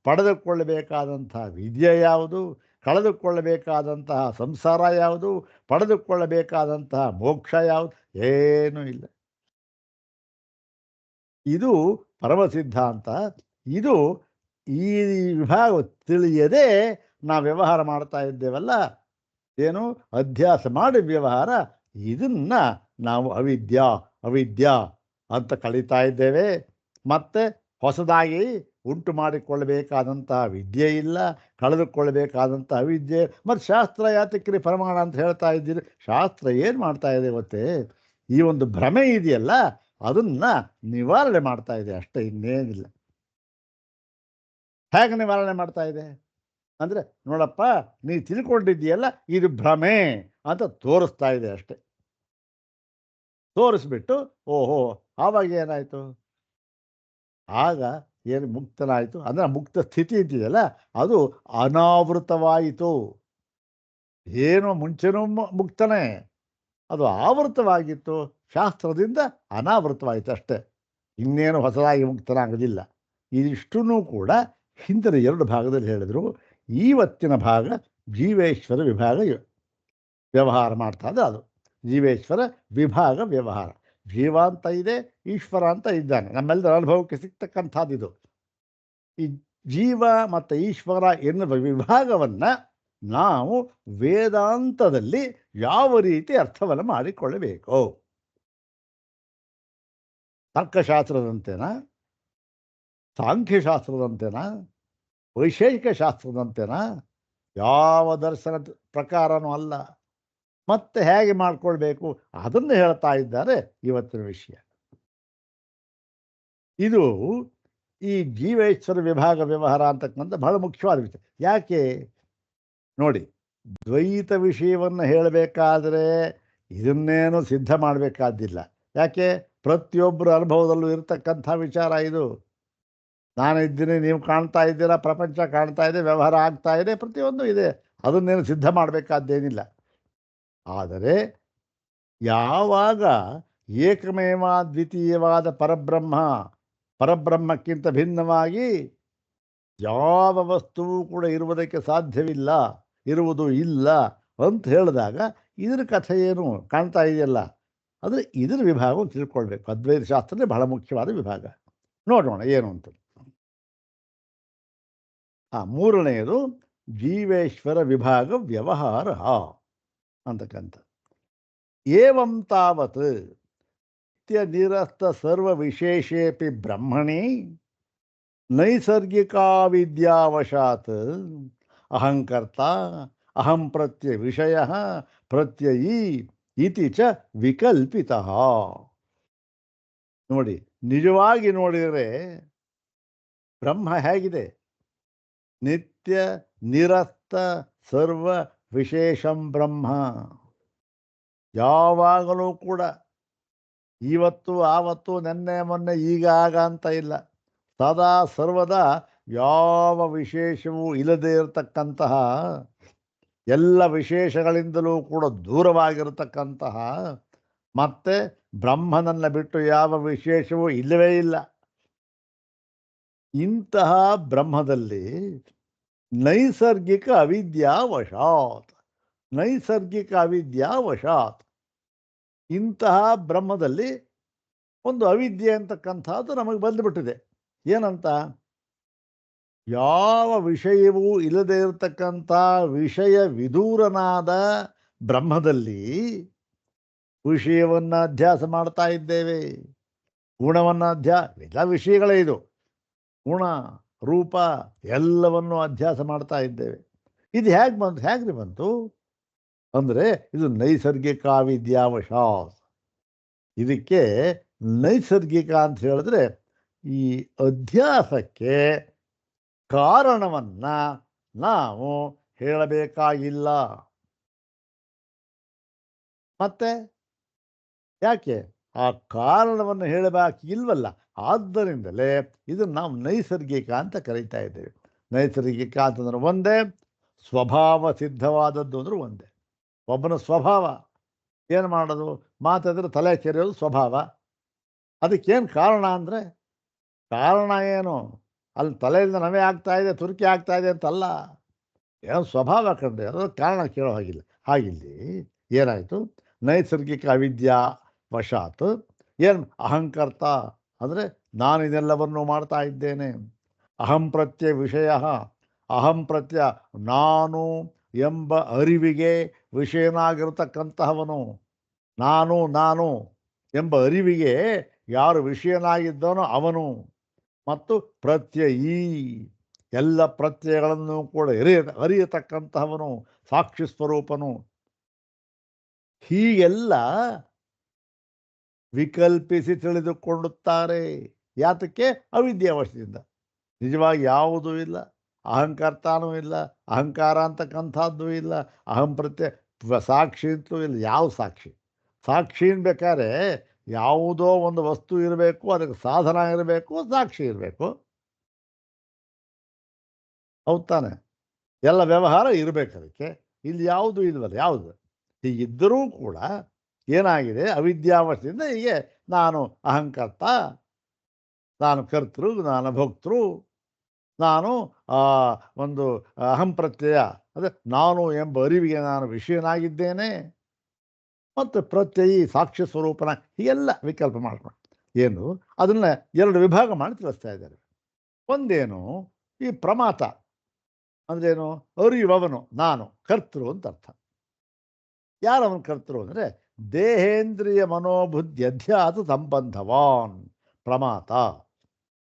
ಪಡೆದುಕೊಳ್ಳಬೇಕಾದಂಥ ವಿದ್ಯೆ ಯಾವುದು, ಕಳೆದುಕೊಳ್ಳಬೇಕಾದಂತಹ ಸಂಸಾರ ಯಾವುದು, ಪಡೆದುಕೊಳ್ಳಬೇಕಾದಂತಹ ಮೋಕ್ಷ ಯಾವುದು, ಏನೂ ಇಲ್ಲ. ಇದು ಪರಮ ಸಿದ್ಧಾಂತ. ಇದು ಈ ವಿಭಾಗ ತಿಳಿಯದೆ ನಾವು ವ್ಯವಹಾರ ಮಾಡ್ತಾ ಇದ್ದೇವಲ್ಲ, ಏನು ಅಧ್ಯಾಸ ಮಾಡಿ ವ್ಯವಹಾರ, ಇದನ್ನು ನಾವು ಅವಿದ್ಯಾ ಅಂತ ಕಳೀತಾ ಇದ್ದೇವೆ. ಮತ್ತೆ ಹೊಸದಾಗಿ ಉಂಟು ಮಾಡಿಕೊಳ್ಳಬೇಕಾದಂತಹ ವಿದ್ಯೆ ಇಲ್ಲ, ಕಳೆದುಕೊಳ್ಳಬೇಕಾದಂಥ ಅವಿದ್ಯೆ. ಮತ್ತು ಶಾಸ್ತ್ರ ಯಾತಕ್ರಿ ಪ್ರಮಾಣ ಅಂತ ಹೇಳ್ತಾ ಇದ್ದೀರಿ? ಶಾಸ್ತ್ರ ಏನು ಮಾಡ್ತಾ ಇದೆ ಗೊತ್ತೇ? ಈ ಒಂದು ಭ್ರಮೆ ಇದೆಯಲ್ಲ, ಅದನ್ನು ನಿವಾರಣೆ ಮಾಡ್ತಾ ಇದೆ ಅಷ್ಟೇ, ಇನ್ನೇನಿಲ್ಲ. ಹೇಗೆ ನಿವಾರಣೆ ಮಾಡ್ತಾ ಇದೆ ಅಂದರೆ, ನೋಡಪ್ಪ ನೀ ತಿಳ್ಕೊಂಡಿದ್ದೀಯಲ್ಲ ಇದು ಭ್ರಮೆ ಅಂತ ತೋರಿಸ್ತಾ ಇದೆ ಅಷ್ಟೆ. ತೋರಿಸ್ಬಿಟ್ಟು ಓಹೋ ಆವಾಗ ಏನಾಯಿತು? ಆಗ ಏನು ಮುಕ್ತನಾಯಿತು ಅಂದರೆ ಮುಕ್ತ ಸ್ಥಿತಿ ಇದೆಯಲ್ಲ ಅದು ಅನಾವೃತವಾಯಿತು. ಏನೋ ಮುಂಚೆನೂ ಮುಕ್ತನೇ, ಅದು ಆವೃತವಾಗಿತ್ತು, ಶಾಸ್ತ್ರದಿಂದ ಅನಾವೃತವಾಯಿತು ಅಷ್ಟೇ, ಇನ್ನೇನು ಹೊಸದಾಗಿ ಮುಕ್ತನಾಗೋದಿಲ್ಲ. ಇದಿಷ್ಟೂ ಕೂಡ ಹಿಂದಿನ 2 ಭಾಗದಲ್ಲಿ ಹೇಳಿದರು. ಇವತ್ತಿನ ಭಾಗ ಜೀವೇಶ್ವರ ವಿಭಾಗ ವ್ಯವಹಾರ ಮಾಡ್ತಾ ಇದ್ದರೆ ಅದು ಜೀವೇಶ್ವರ ವಿಭಾಗ ವ್ಯವಹಾರ. ಜೀವ ಅಂತ ಇದೆ, ಈಶ್ವರ ಅಂತ ಇದ್ದಾನೆ, ನಮ್ಮೆಲ್ಲರ ಅನುಭವಕ್ಕೆ ಸಿಗ್ತಕ್ಕಂಥದ್ದು ಇದು. ಈ ಜೀವ ಮತ್ತು ಈಶ್ವರ ಎನ್ನುವ ವಿಭಾಗವನ್ನು ನಾವು ವೇದಾಂತದಲ್ಲಿ ಯಾವ ರೀತಿ ಅರ್ಥವನ್ನು ಮಾಡಿಕೊಳ್ಳಬೇಕು? ತರ್ಕಶಾಸ್ತ್ರದಂತೆನಾ, ಸಾಂಖ್ಯಶಾಸ್ತ್ರದಂತೆನಾ, ವೈಶೇಷಿಕ ಶಾಸ್ತ್ರದಂತೆನಾ? ಯಾವ ದರ್ಶನದ ಪ್ರಕಾರನೂ ಅಲ್ಲ. ಮತ್ತೆ ಹೇಗೆ ಮಾಡಿಕೊಳ್ಬೇಕು ಅದನ್ನು ಹೇಳ್ತಾ ಇದ್ದಾರೆ ಇವತ್ತಿನ ವಿಷಯ. ಇದು ಈ ಜೀವೇಶ್ವರ ವಿಭಾಗ ವ್ಯವಹಾರ ಅಂತಕ್ಕಂಥ ಬಹಳ ಮುಖ್ಯವಾದ ವಿಷಯ. ಯಾಕೆ ನೋಡಿ, ದ್ವೈತ ವಿಷಯವನ್ನು ಹೇಳಬೇಕಾದ್ರೆ ಇದನ್ನೇನು ಸಿದ್ಧ ಮಾಡಬೇಕಾದ್ದಿಲ್ಲ. ಯಾಕೆ? ಪ್ರತಿಯೊಬ್ಬರ ಅನುಭವದಲ್ಲೂ ಇರತಕ್ಕಂಥ ವಿಚಾರ ಇದು. ನಾನಿದ್ದೀನಿ, ನೀವು ಕಾಣ್ತಾ ಇದ್ದೀರಾ, ಪ್ರಪಂಚ ಕಾಣ್ತಾ ಇದೆ, ವ್ಯವಹಾರ ಆಗ್ತಾ ಇದೆ, ಪ್ರತಿಯೊಂದು ಇದೆ, ಅದನ್ನೇನು ಸಿದ್ಧ ಮಾಡಬೇಕಾದ್ದೇನಿಲ್ಲ. ಆದರೆ ಯಾವಾಗ ಏಕಮೇವ ದ್ವಿತೀಯವಾದ ಪರಬ್ರಹ್ಮಕ್ಕಿಂತ ಭಿನ್ನವಾಗಿ ಯಾವ ವಸ್ತುವು ಕೂಡ ಇರುವುದಕ್ಕೆ ಸಾಧ್ಯವಿಲ್ಲ, ಇರುವುದು ಇಲ್ಲ ಅಂತ ಹೇಳಿದಾಗ ಇದರ ಕಥೆ ಏನು ಕಾಣ್ತಾ ಇದೆಯಲ್ಲ, ಆದರೆ ಇದರ ವಿಭಾಗವನ್ನು ತಿಳ್ಕೊಳ್ಬೇಕು. ಅದ್ವೈತ ಶಾಸ್ತ್ರದಲ್ಲಿ ಬಹಳ ಮುಖ್ಯವಾದ ವಿಭಾಗ. ನೋಡೋಣ ಏನು ಅಂತ. ಮೂರನೆಯದು ಜೀವೇಶ್ವರ ವಿಭಾಗ ವ್ಯವಹಾರ ಅಂತಕ್ಕಂಥ. ಏವಂ ತಾವತ್ ನಿತ್ಯ ನಿರಸ್ತ ಸರ್ವ ವಿಶೇಷೇಪಿ ಬ್ರಹ್ಮಣಿ ನೈಸರ್ಗಿಕಾವಿದ್ಯಾವಶಾತ್ ಅಹಂಕರ್ತ ಅಹಂ ಪ್ರತ್ಯಯ ವಿಷಯ ಪ್ರತ್ಯಯಿ ಇತಿ ಚ ವಿಕಲ್ಪಿತಃ. ನೋಡಿ, ನಿಜವಾಗಿ ನೋಡಿದರೆ ಬ್ರಹ್ಮ ಹೇಗಿದೆ? ನಿತ್ಯ ನಿರಸ್ತ ಸರ್ವ ವಿಶೇಷಂ ಬ್ರಹ್ಮ. ಯಾವಾಗಲೂ ಕೂಡ ಇವತ್ತು ಆವತ್ತು ನೆನ್ನೆ ಮೊನ್ನೆ ಈಗ ಆಗ ಅಂತ ಇಲ್ಲ, ಸದಾ ಸರ್ವದ ಯಾವ ವಿಶೇಷವೂ ಇಲ್ಲದೆ ಇರತಕ್ಕಂತಹ, ಎಲ್ಲ ವಿಶೇಷಗಳಿಂದಲೂ ಕೂಡ ದೂರವಾಗಿರತಕ್ಕಂತಹ, ಮತ್ತೆ ಬ್ರಹ್ಮನನ್ನು ಬಿಟ್ಟು ಯಾವ ವಿಶೇಷವೂ ಇಲ್ಲವೇ ಇಲ್ಲ. ಇಂತಹ ಬ್ರಹ್ಮದಲ್ಲಿ ನೈಸರ್ಗಿಕ ಅವಿದ್ಯಾವಶಾತ್ ಇಂತಹ ಬ್ರಹ್ಮದಲ್ಲಿ ಒಂದು ಅವಿದ್ಯೆ ಅಂತಕ್ಕಂಥದ್ದು ನಮಗೆ ಬಂದುಬಿಟ್ಟಿದೆ. ಏನಂತ? ಯಾವ ವಿಷಯವೂ ಇಲ್ಲದೆ ಇರತಕ್ಕಂಥ ವಿಷಯ ವಿದೂರನಾದ ಬ್ರಹ್ಮದಲ್ಲಿ ವಿಷಯವನ್ನು ಅಧ್ಯಾಸ ಮಾಡ್ತಾ ಇದ್ದೇವೆ, ಗುಣವನ್ನು ಎಲ್ಲ ವಿಷಯಗಳೇ ಇದು, ಗುಣ ರೂಪ ಎಲ್ಲವನ್ನು ಅಧ್ಯಾಸ ಮಾಡ್ತಾ ಇದ್ದೇವೆ. ಇದು ಹೇಗ್ರಿ ಬಂತು ಅಂದರೆ ಇದು ನೈಸರ್ಗಿಕಾವಿದ್ಯಾವಶಾತ್. ಇದಕ್ಕೆ ನೈಸರ್ಗಿಕ ಅಂತ ಹೇಳಿದ್ರೆ ಈ ಅಧ್ಯಾಸಕ್ಕೆ ಕಾರಣವನ್ನು ನಾವು ಹೇಳಬೇಕಾಗಿಲ್ಲ. ಮತ್ತೆ ಯಾಕೆ ಆ ಕಾರಣವನ್ನು ಹೇಳಬೇಕಿಲ್ವಲ್ಲ, ಆದ್ದರಿಂದಲೇ ಇದನ್ನು ನಾವು ನೈಸರ್ಗಿಕ ಅಂತ ಕರೀತಾ ಇದ್ದೇವೆ. ನೈಸರ್ಗಿಕ ಅಂತಂದ್ರೆ ಒಂದೇ, ಸ್ವಭಾವ ಸಿದ್ಧವಾದದ್ದು ಅಂದ್ರೆ ಒಂದೇ. ಒಬ್ಬನ ಸ್ವಭಾವ ಏನು ಮಾಡೋದು, ಮಾತಾಡಿದ್ರೆ ತಲೆ ಕೆರೆಯೋದು ಸ್ವಭಾವ. ಅದಕ್ಕೇನು ಕಾರಣ ಅಂದರೆ ಕಾರಣ ಏನು? ಅಲ್ಲಿ ತಲೆಯಿಂದ ನವೆ ಆಗ್ತಾ ಇದೆ, ತುರ್ಕಿ ಆಗ್ತಾ ಇದೆ ಅಂತಲ್ಲ. ಏನೋ ಸ್ವಭಾವ ಕಂಡ್ರೆ ಅದರ ಕಾರಣ ಕೇಳೋ ಹಾಗಿಲ್ಲ. ಹಾಗಿಲ್ಲಿ ಏನಾಯಿತು? ನೈಸರ್ಗಿಕ ಅವಿದ್ಯಾ ವಶಾತ್ ಏನು ಅಹಂಕರ್ತ ಅಂದರೆ ನಾನು ಇದೆಲ್ಲವನ್ನು ಮಾಡ್ತಾ ಇದ್ದೇನೆ. ಅಹಂ ಪ್ರತ್ಯಯ ವಿಷಯ, ಅಹಂ ಪ್ರತ್ಯಯ ನಾನು ಎಂಬ ಅರಿವಿಗೆ ವಿಷಯನಾಗಿರತಕ್ಕಂತಹವನು. ನಾನು ನಾನು ಎಂಬ ಅರಿವಿಗೆ ಯಾರು ವಿಷಯನಾಗಿದ್ದಾನೋ ಅವನು. ಮತ್ತು ಪ್ರತ್ಯಯಿ ಎಲ್ಲ ಪ್ರತ್ಯಯಗಳನ್ನು ಕೂಡ ಅರಿಯತಕ್ಕಂತಹವನು, ಸಾಕ್ಷಿ ಸ್ವರೂಪನು. ಹೀಗೆಲ್ಲ ವಿಕಲ್ಪಿಸಿ ತಿಳಿದುಕೊಳ್ಳುತ್ತಾರೆ. ಯಾತಕ್ಕೆ? ಅವಿದ್ಯಾವಶದಿಂದ. ನಿಜವಾಗಿ ಯಾವುದೂ ಇಲ್ಲ, ಅಹಂಕರ್ತಾನೂ ಇಲ್ಲ, ಅಹಂಕಾರ ಅಂತಕ್ಕಂಥದ್ದು ಇಲ್ಲ, ಅಹಂ ಪ್ರತ್ಯಯ ಸಾಕ್ಷಿ ಅಂತೂ ಇಲ್ಲ. ಯಾವ ಸಾಕ್ಷಿ? ಸಾಕ್ಷಿ ಬೇಕಾದ್ರೆ ಯಾವುದೋ ಒಂದು ವಸ್ತು ಇರಬೇಕು, ಅದಕ್ಕೆ ಸಾಧನ ಇರಬೇಕು, ಸಾಕ್ಷಿ ಇರಬೇಕು. ಹೌದು ತಾನೆ? ಎಲ್ಲ ವ್ಯವಹಾರ ಇರಬೇಕು ಅದಕ್ಕೆ. ಇಲ್ಲಿ ಯಾವುದು ಇಲ್ವಲ್ಲ. ಯಾವುದು? ಹೀಗಿದ್ದರೂ ಕೂಡ ಏನಾಗಿದೆ? ಅವಿದ್ಯಾವಶದಿಂದ ಹೀಗೆ ನಾನು ಅಹಂಕರ್ತ, ನಾನು ಕರ್ತೃ, ನಾನು ಭೋಕ್ತೃ, ನಾನು ಒಂದು ಅಹಂ ಪ್ರತ್ಯಯ ಅಂದರೆ ನಾನು ಎಂಬ ಅರಿವಿಗೆ ನಾನು ವಿಷಯನಾಗಿದ್ದೇನೆ, ಮತ್ತು ಪ್ರತ್ಯಯಿ ಸಾಕ್ಷ್ಯ ಸ್ವರೂಪನ, ಹೀಗೆಲ್ಲ ವಿಕಲ್ಪ ಮಾಡ್ಕೊಂಡು ಏನು ಅದನ್ನು ಎರಡು ವಿಭಾಗ ಮಾಡಿ ತಿಳಿಸ್ತಾ ಇದ್ದಾರೆ. ಒಂದೇನು ಈ ಪ್ರಮಾತ ಅಂದ್ರೇನು? ಅರಿಯುವವನು, ನಾನು ಕರ್ತೃ ಅಂತ ಅರ್ಥ. ಯಾರವನು ಕರ್ತೃ ಅಂದರೆ ದೇಹೇಂದ್ರಿಯ ಮನೋಬುದ್ಧಿ ಅಧ್ಯಾಸ ಸಂಬಂಧವಾನ್ ಪ್ರಮಾತ.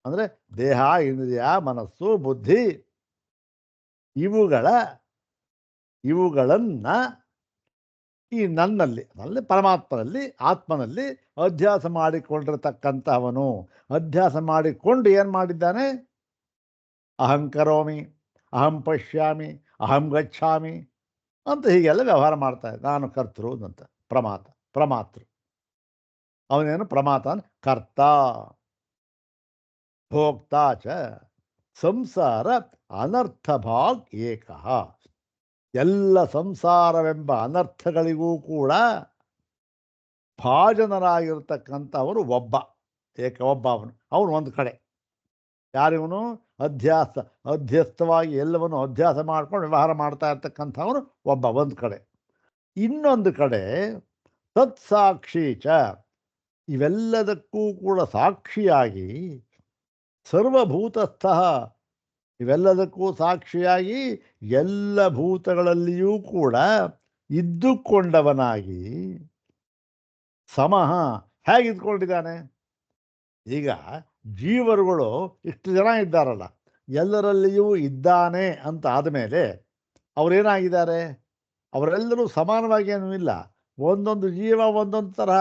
ಅಂದರೆ ದೇಹ, ಇಂದ್ರಿಯ, ಮನಸ್ಸು, ಬುದ್ಧಿ ಇವುಗಳನ್ನು ಈ ನನ್ನಲ್ಲಿ ಪರಮಾತ್ಮನಲ್ಲಿ, ಆತ್ಮನಲ್ಲಿ ಅಧ್ಯಾಸ ಮಾಡಿಕೊಂಡಿರತಕ್ಕಂಥವನು. ಅಧ್ಯಾಸ ಮಾಡಿಕೊಂಡು ಏನು ಮಾಡಿದ್ದಾನೆ? ಅಹಂ ಕರೋಮಿ, ಅಹಂ ಪಶ್ಯಾಮಿ, ಅಹಂ ಗಚ್ಛಾಮಿ ಅಂತ ಹೀಗೆಲ್ಲ ವ್ಯವಹಾರ ಮಾಡ್ತಾ ಇದ್ದ. ನಾನು ಕರ್ತೃ ಅಂತ ಪ್ರಮಾತೃ. ಅವನೇನು ಪ್ರಮಾತ? ಕರ್ತ. ಭೋಕ್ತಾ ಚ ಸಂಸಾರ ಅನರ್ಥ ಭಾಗ್ ಏಕಃ. ಎಲ್ಲ ಸಂಸಾರವೆಂಬ ಅನರ್ಥಗಳಿಗೂ ಕೂಡ ಭಾಜನರಾಗಿರ್ತಕ್ಕಂಥವರು ಒಬ್ಬ, ಒಬ್ಬ ಅವನು ಒಂದು ಕಡೆ. ಯಾರಿವನು? ಅಧ್ಯಸ್ಥವಾಗಿ ಎಲ್ಲವನ್ನು ಅಧ್ಯಾಸ ಮಾಡ್ಕೊಂಡು ವ್ಯವಹಾರ ಮಾಡ್ತಾ ಇರ್ತಕ್ಕಂಥವನು ಒಬ್ಬ ಒಂದು ಕಡೆ. ಇನ್ನೊಂದು ಕಡೆ ತತ್ಸಾಕ್ಷಿ ಚ, ಇವೆಲ್ಲದಕ್ಕೂ ಕೂಡ ಸಾಕ್ಷಿಯಾಗಿ, ಸರ್ವಭೂತಸ್ಥ, ಇವೆಲ್ಲದಕ್ಕೂ ಸಾಕ್ಷಿಯಾಗಿ ಎಲ್ಲ ಭೂತಗಳಲ್ಲಿಯೂ ಕೂಡ ಇದ್ದುಕೊಂಡವನಾಗಿ, ಸಮಃ ಹೇಗಿದ್ಕೊಂಡಿದ್ದಾನೆ? ಈಗ ಜೀವರುಗಳು ಇಷ್ಟು ಜನ ಇದ್ದಾರಲ್ಲ, ಎಲ್ಲರಲ್ಲಿಯೂ ಇದ್ದಾನೆ ಅಂತ ಆದಮೇಲೆ ಅವರೇನಾಗಿದ್ದಾರೆ? ಅವರೆಲ್ಲರೂ ಸಮಾನವಾಗಿ ಏನೂ ಇಲ್ಲ. ಒಂದೊಂದು ಜೀವ ಒಂದೊಂದು ತರಹ.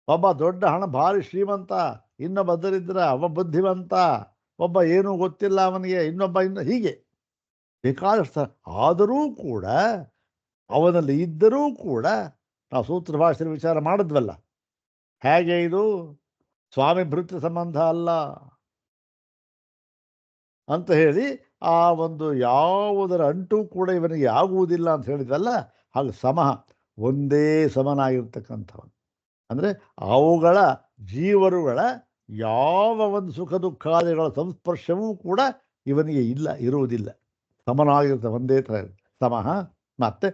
ಒಬ್ಬ ದೊಡ್ಡ ಹಣ ಭಾರಿ ಶ್ರೀಮಂತ, ಇನ್ನೊಬ್ಬ ದರಿದ್ರ, ಒಬ್ಬ ಬುದ್ಧಿವಂತ, ಒಬ್ಬ ಏನೂ ಗೊತ್ತಿಲ್ಲ ಅವನಿಗೆ, ಇನ್ನೊಬ್ಬ ಹೀಗೆ ಬೇಕಾದಷ್ಟು. ಆದರೂ ಕೂಡ ಅವನಲ್ಲಿ ಇದ್ದರೂ ಕೂಡ ನಾವು ಸೂತ್ರ ಭಾಷೆ ವಿಚಾರ ಮಾಡಿದ್ವಲ್ಲ, ಹೇಗೆ ಇದು ಸ್ವಾಮಿ ಭೃತ್ಯ ಸಂಬಂಧ ಅಲ್ಲ ಅಂತ ಹೇಳಿ ಆ ಒಂದು ಯಾವುದರ ಅಂಟು ಕೂಡ ಇವನಿಗೆ ಆಗುವುದಿಲ್ಲ ಅಂತ ಹೇಳಿದ್ವಲ್ಲ. ಹಾಗೆ ಸಮಃ, ಒಂದೇ ಸಮನಾಗಿರ್ತಕ್ಕಂಥವನು. ಅಂದರೆ ಅವುಗಳ ಜೀವರುಗಳ ಯಾವ ಒಂದು ಸುಖ ದುಃಖಾದಿಗಳ ಸಂಸ್ಪರ್ಶವೂ ಕೂಡ ಇವನಿಗೆ ಇರುವುದಿಲ್ಲ. ಸಮನಾಗಿರ್ತ ಒಂದೇ ಥರ ಸಮಃ. ಮತ್ತು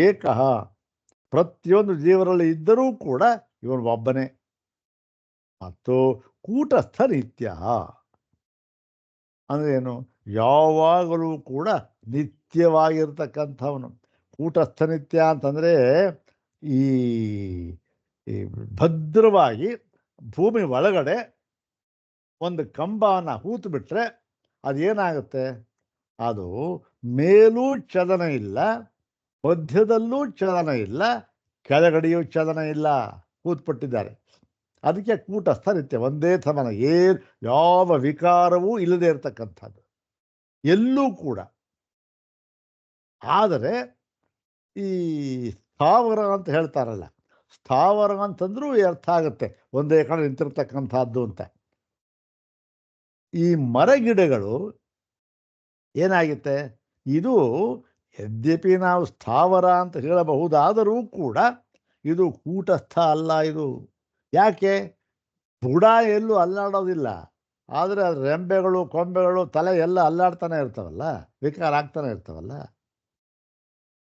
ಏಕಃ, ಪ್ರತಿಯೊಂದು ಜೀವರಲ್ಲಿ ಇದ್ದರೂ ಕೂಡ ಇವನು ಒಬ್ಬನೇ. ಮತ್ತು ಕೂಟಸ್ಥ ನಿತ್ಯ ಅಂದ್ರೇನು? ಯಾವಾಗಲೂ ಕೂಡ ನಿತ್ಯವಾಗಿರ್ತಕ್ಕಂಥವನು. ಕೂಟಸ್ಥ ನಿತ್ಯ ಅಂತಂದರೆ ಈ ಭದ್ರವಾಗಿ ಭೂಮಿ ಒಳಗಡೆ ಒಂದು ಕಂಬನ ಹೂತು ಬಿಟ್ಟರೆ ಅದೇನಾಗುತ್ತೆ? ಅದು ಮೇಲೂ ಚಲನ ಇಲ್ಲ, ಮಧ್ಯದಲ್ಲೂ ಚಲನ ಇಲ್ಲ, ಕೆಳಗಡೆಯೂ ಚಲನ ಇಲ್ಲ, ಕೂತ್ಬಿಟ್ಟಿದ್ದಾರೆ. ಅದಕ್ಕೆ ಕೂಟಸ್ಥ ನಿತ್ಯ, ಒಂದೇ ಸಮನ, ಯಾವ ವಿಕಾರವೂ ಇಲ್ಲದೆ ಇರತಕ್ಕಂಥದ್ದು ಎಲ್ಲೂ ಕೂಡ. ಆದರೆ ಈ ಸ್ಥಾವರ ಅಂತ ಹೇಳ್ತಾರಲ್ಲ, ಸ್ಥಾವರ ಅಂತಂದ್ರೂ ಅರ್ಥ ಆಗುತ್ತೆ, ಒಂದೇ ಕಡೆ ನಿಂತಿರ್ತಕ್ಕಂಥದ್ದು ಅಂತ. ಈ ಮರಗಿಡಗಳು ಏನಾಗುತ್ತೆ? ಇದು ಯದ್ಯಪಿ ನಾವು ಸ್ಥಾವರ ಅಂತ ಹೇಳಬಹುದಾದರೂ ಕೂಡ ಇದು ಕೂಟಸ್ಥ ಅಲ್ಲ. ಇದು ಯಾಕೆ? ಬುಡ ಎಲ್ಲೂ ಅಲ್ಲಾಡೋದಿಲ್ಲ. ಆದರೆ ಅದು ರೆಂಬೆಗಳು, ಕೊಂಬೆಗಳು, ತಲೆ ಎಲ್ಲ ಅಲ್ಲಾಡ್ತಾನೆ ಇರ್ತಾವಲ್ಲ, ವಿಕಾರ ಆಗ್ತಾನೆ ಇರ್ತಾವಲ್ಲ.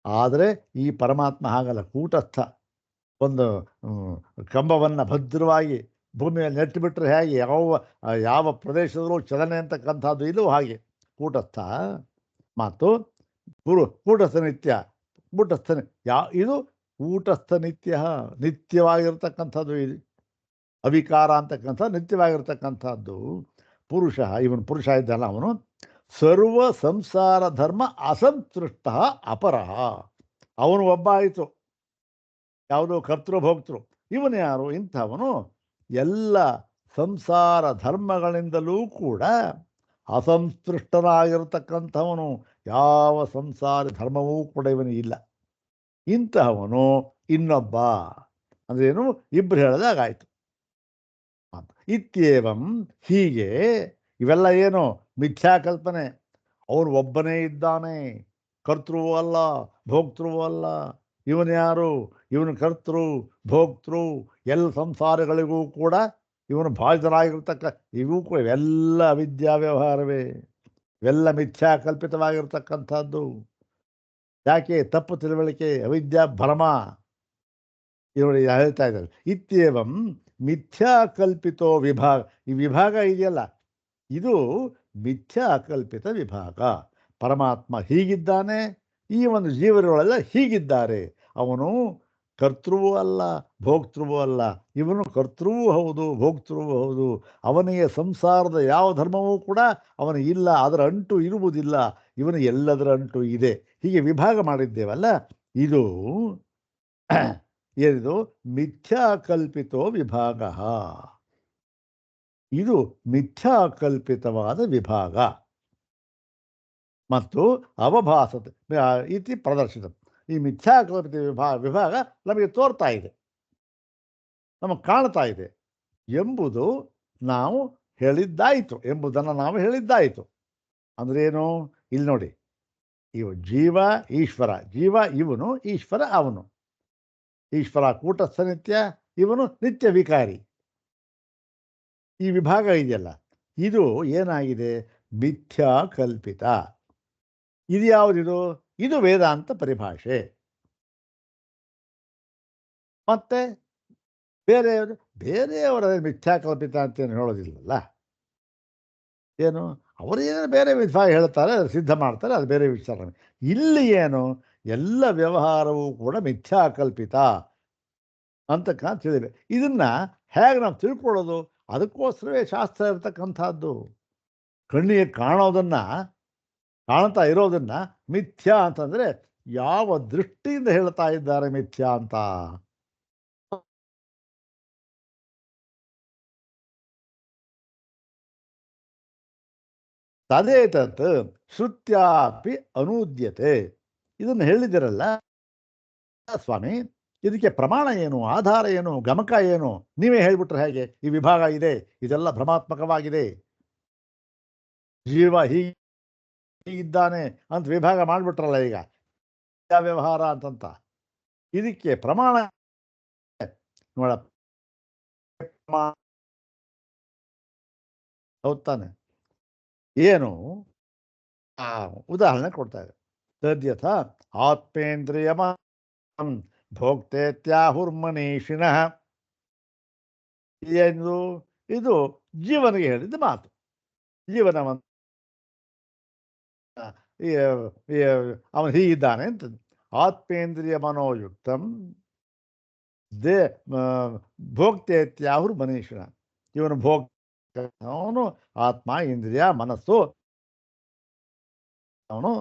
ಆದರೆ ಈ ಪರಮಾತ್ಮ ಹಾಗಲ್ಲ, ಕೂಟಸ್ಥ. ಒಂದು ಕಂಬವನ್ನು ಭದ್ರವಾಗಿ ಭೂಮಿಯಲ್ಲಿ ನೆಟ್ಟಿಬಿಟ್ರೆ ಹೇಗೆ ಯಾವ ಪ್ರದೇಶದಲ್ಲೂ ಚಲನೆ ಅಂತಕ್ಕಂಥದ್ದು ಇದು ಹಾಗೆ ಕೂಟಸ್ಥ ಮಾತು. ಕೂಟಸ್ಥ ನಿತ್ಯ, ಕೂಟಸ್ಥ ಇದು ಕೂಟಸ್ಥ ನಿತ್ಯ, ನಿತ್ಯವಾಗಿರ್ತಕ್ಕಂಥದ್ದು ಇದು. ಅವಿಕಾರ ಅಂತಕ್ಕಂಥ ನಿತ್ಯವಾಗಿರ್ತಕ್ಕಂಥದ್ದು ಪುರುಷ. ಇವನು ಪುರುಷ ಇದ್ದಲ್ಲ, ಅವನು ಸರ್ವ ಸಂಸಾರ ಧರ್ಮ ಅಸಂತೃಷ್ಟ ಅಪರಃ. ಅವನು ಒಬ್ಬ ಆಯಿತು, ಯಾವುದೋ ಕರ್ತೃಭೋಕ್ತೃ. ಇವನು ಯಾರು? ಇಂಥವನು ಎಲ್ಲ ಸಂಸಾರ ಧರ್ಮಗಳಿಂದಲೂ ಕೂಡ ಅಸಂತೃಷ್ಟನಾಗಿರ್ತಕ್ಕಂಥವನು. ಯಾವ ಸಂಸಾರ ಧರ್ಮವೂ ಕೂಡ ಇವನಿಗೆ ಇಲ್ಲ. ಇಂತಹವನು ಇನ್ನೊಬ್ಬ ಅಂದ್ರೇನು? ಇಬ್ಬರು ಹೇಳಿದಾಗಾಯಿತು. ಇತ್ಯೇವಂ, ಹೀಗೆ. ಇವೆಲ್ಲ ಏನು? ಮಿಥ್ಯಾಕಲ್ಪನೆ. ಅವನು ಒಬ್ಬನೇ ಇದ್ದಾನೆ, ಕರ್ತೃವೂ ಅಲ್ಲ, ಭೋಕ್ತೃವೂ ಅಲ್ಲ. ಇವನು ಯಾರು? ಇವನು ಕರ್ತೃ, ಭೋಕ್ತೃ, ಎಲ್ಲ ಸಂಸಾರಗಳಿಗೂ ಕೂಡ ಇವನು ಬಾಧಿತನಾಗಿರ್ತಕ್ಕ. ಇವು ಕೂಡ ಇವೆಲ್ಲ ಅವಿದ್ಯಾ ವ್ಯವಹಾರವೇ, ಇವೆಲ್ಲ ಮಿಥ್ಯಾಕಲ್ಪಿತವಾಗಿರ್ತಕ್ಕಂಥದ್ದು. ಯಾಕೆ? ತಪ್ಪು ತಿಳುವಳಿಕೆ, ಅವಿದ್ಯಾ ಭ್ರಮ. ಇವರು ಹೇಳ್ತಾ ಇದ್ದಾರೆ. ಇತ್ಯೇವಂ ಮಿಥ್ಯಾಕಲ್ಪಿತೋ ವಿಭಾಗ. ಈ ವಿಭಾಗ ಇದೆಯಲ್ಲ, ಇದು ಮಿಥ್ಯಾಕಲ್ಪಿತ ವಿಭಾಗ. ಪರಮಾತ್ಮ ಹೀಗಿದ್ದಾನೆ, ಈ ಒಂದು ಜೀವರುಗಳೆಲ್ಲ ಹೀಗಿದ್ದಾರೆ. ಅವನು ಕರ್ತೃವೂ ಅಲ್ಲ, ಭೋಕ್ತೃವೂ ಅಲ್ಲ. ಇವನು ಕರ್ತೃವೂ ಹೌದು, ಭೋಕ್ತೃವೂ ಹೌದು. ಅವನಿಗೆ ಸಂಸಾರದ ಯಾವ ಧರ್ಮವೂ ಕೂಡ ಅವನಿಗೆ ಇಲ್ಲ, ಅದರ ಅಂಟು ಇರುವುದಿಲ್ಲ. ಇವನು ಎಲ್ಲದರ ಅಂಟು ಇದೆ. ಹೀಗೆ ವಿಭಾಗ ಮಾಡಿದ್ದೇವಲ್ಲ, ಇದು ಏನಿದು? ಮಿಥ್ಯಾಕಲ್ಪಿತೋ ವಿಭಾಗ. ಇದು ಮಿಥ್ಯಾಕಲ್ಪಿತವಾದ ವಿಭಾಗ. ಮತ್ತು ಅವಭಾಸತೆ ಇತಿ ಪ್ರದರ್ಶಿತ. ಈ ಮಿಥ್ಯಾಕಲ್ಪಿತ ವಿಭಾಗ ನಮಗೆ ತೋರ್ತಾ ಇದೆ, ನಮಗೆ ಕಾಣ್ತಾ ಇದೆ ಎಂಬುದು ನಾವು ಹೇಳಿದ್ದಾಯಿತು, ಎಂಬುದನ್ನು ನಾವು ಹೇಳಿದ್ದಾಯಿತು. ಅಂದ್ರೇನು? ಇಲ್ಲಿ ನೋಡಿ, ಇವು ಜೀವ ಈಶ್ವರ, ಜೀವ ಇವನು, ಈಶ್ವರ ಅವನು. ಈಶ್ವರ ಕೂಟಸ್ಥ ನಿತ್ಯ, ಇವನು ನಿತ್ಯ ವಿಕಾರಿ. ಈ ವಿಭಾಗ ಇದೆಯಲ್ಲ, ಇದು ಏನಾಗಿದೆ? ಮಿಥ್ಯಾಕಲ್ಪಿತ. ಇದು ಯಾವುದಿದು? ಇದು ವೇದಾಂತ ಪರಿಭಾಷೆ. ಮತ್ತೆ ಬೇರೆಯವರ ಮಿಥ್ಯಾಕಲ್ಪಿತ ಅಂತೇನು ಹೇಳೋದಿಲ್ಲಲ್ಲ. ಏನು? ಅವರೇನು ಬೇರೆ ವಿಧಾನ ಹೇಳ್ತಾರೆ, ಅದು ಸಿದ್ಧ ಮಾಡ್ತಾರೆ, ಅದು ಬೇರೆ ವಿಚಾರ. ಇಲ್ಲಿ ಏನು? ಎಲ್ಲ ವ್ಯವಹಾರವೂ ಕೂಡ ಮಿಥ್ಯಾಕಲ್ಪಿತ ಅಂತಕ್ಕಂತ ತಿಳಿದೆ. ಇದನ್ನು ಹೇಗೆ ನಾವು ತಿಳ್ಕೊಳ್ಳೋದು? ಅದಕ್ಕೋಸ್ಕರವೇ ಶಾಸ್ತ್ರ ಇರತಕ್ಕಂಥದ್ದು. ಕಣ್ಣಿಗೆ ಕಾಣೋದನ್ನು, ಕಾಣ್ತಾ ಇರೋದನ್ನು ಮಿಥ್ಯಾ ಅಂತಂದರೆ ಯಾವ ದೃಷ್ಟಿಯಿಂದ ಹೇಳ್ತಾ ಇದ್ದಾರೆ ಮಿಥ್ಯಾ ಅಂತ? ತದೇತತ್ ಶ್ರುತ್ಯಾಪಿ ಅನೂದ್ಯತೆ. ಇದನ್ನು ಹೇಳಿದಿರಲ್ಲ ಸ್ವಾಮಿ, ಇದಕ್ಕೆ ಪ್ರಮಾಣ ಏನು, ಆಧಾರ ಏನು, ಗಮಕ ಏನು? ನೀವೇ ಹೇಳಿಬಿಟ್ರೆ ಹೇಗೆ? ಈ ವಿಭಾಗ ಇದೆ, ಇದೆಲ್ಲ ಭ್ರಮಾತ್ಮಕವಾಗಿದೆ, ಜೀವ ಹೀಗಿದ್ದಾನೆ ಅಂತ ವಿಭಾಗ ಮಾಡಿಬಿಟ್ರಲ್ಲ ಈಗ, ವ್ಯವಹಾರ ಅಂತಂತ. ಇದಕ್ಕೆ ಪ್ರಮಾಣ ನೋಡ, ಹೌದ್ ತಾನೆ? ಏನು? ಉದಾಹರಣೆ ಕೊಡ್ತಾ ಇದೆ. ತದ್ಯಥ ಆತ್ಮೇಂದ್ರಿಯಮ ಭೋಕ್ತೇತ್ಯಾಹುರ್ಮನೀಷಿಣಃ. ಏನು? ಇದು ಜೀವನಿಗೆ ಹೇಳಿದ ಮಾತು. ಜೀವನವನ್ನು ಅವನು ಹೀಗಿದ್ದಾನೆ ಅಂತ. ಆತ್ಮೇಂದ್ರಿಯ ಮನೋಯುಕ್ತಂ ಭೋಕ್ತೇತ್ಯಾಹುರ್ ಮನೀಷಿಣ. ಇವನು ಅವನು ಆತ್ಮ, ಇಂದ್ರಿಯ, ಮನಸ್ಸು, ಅವನು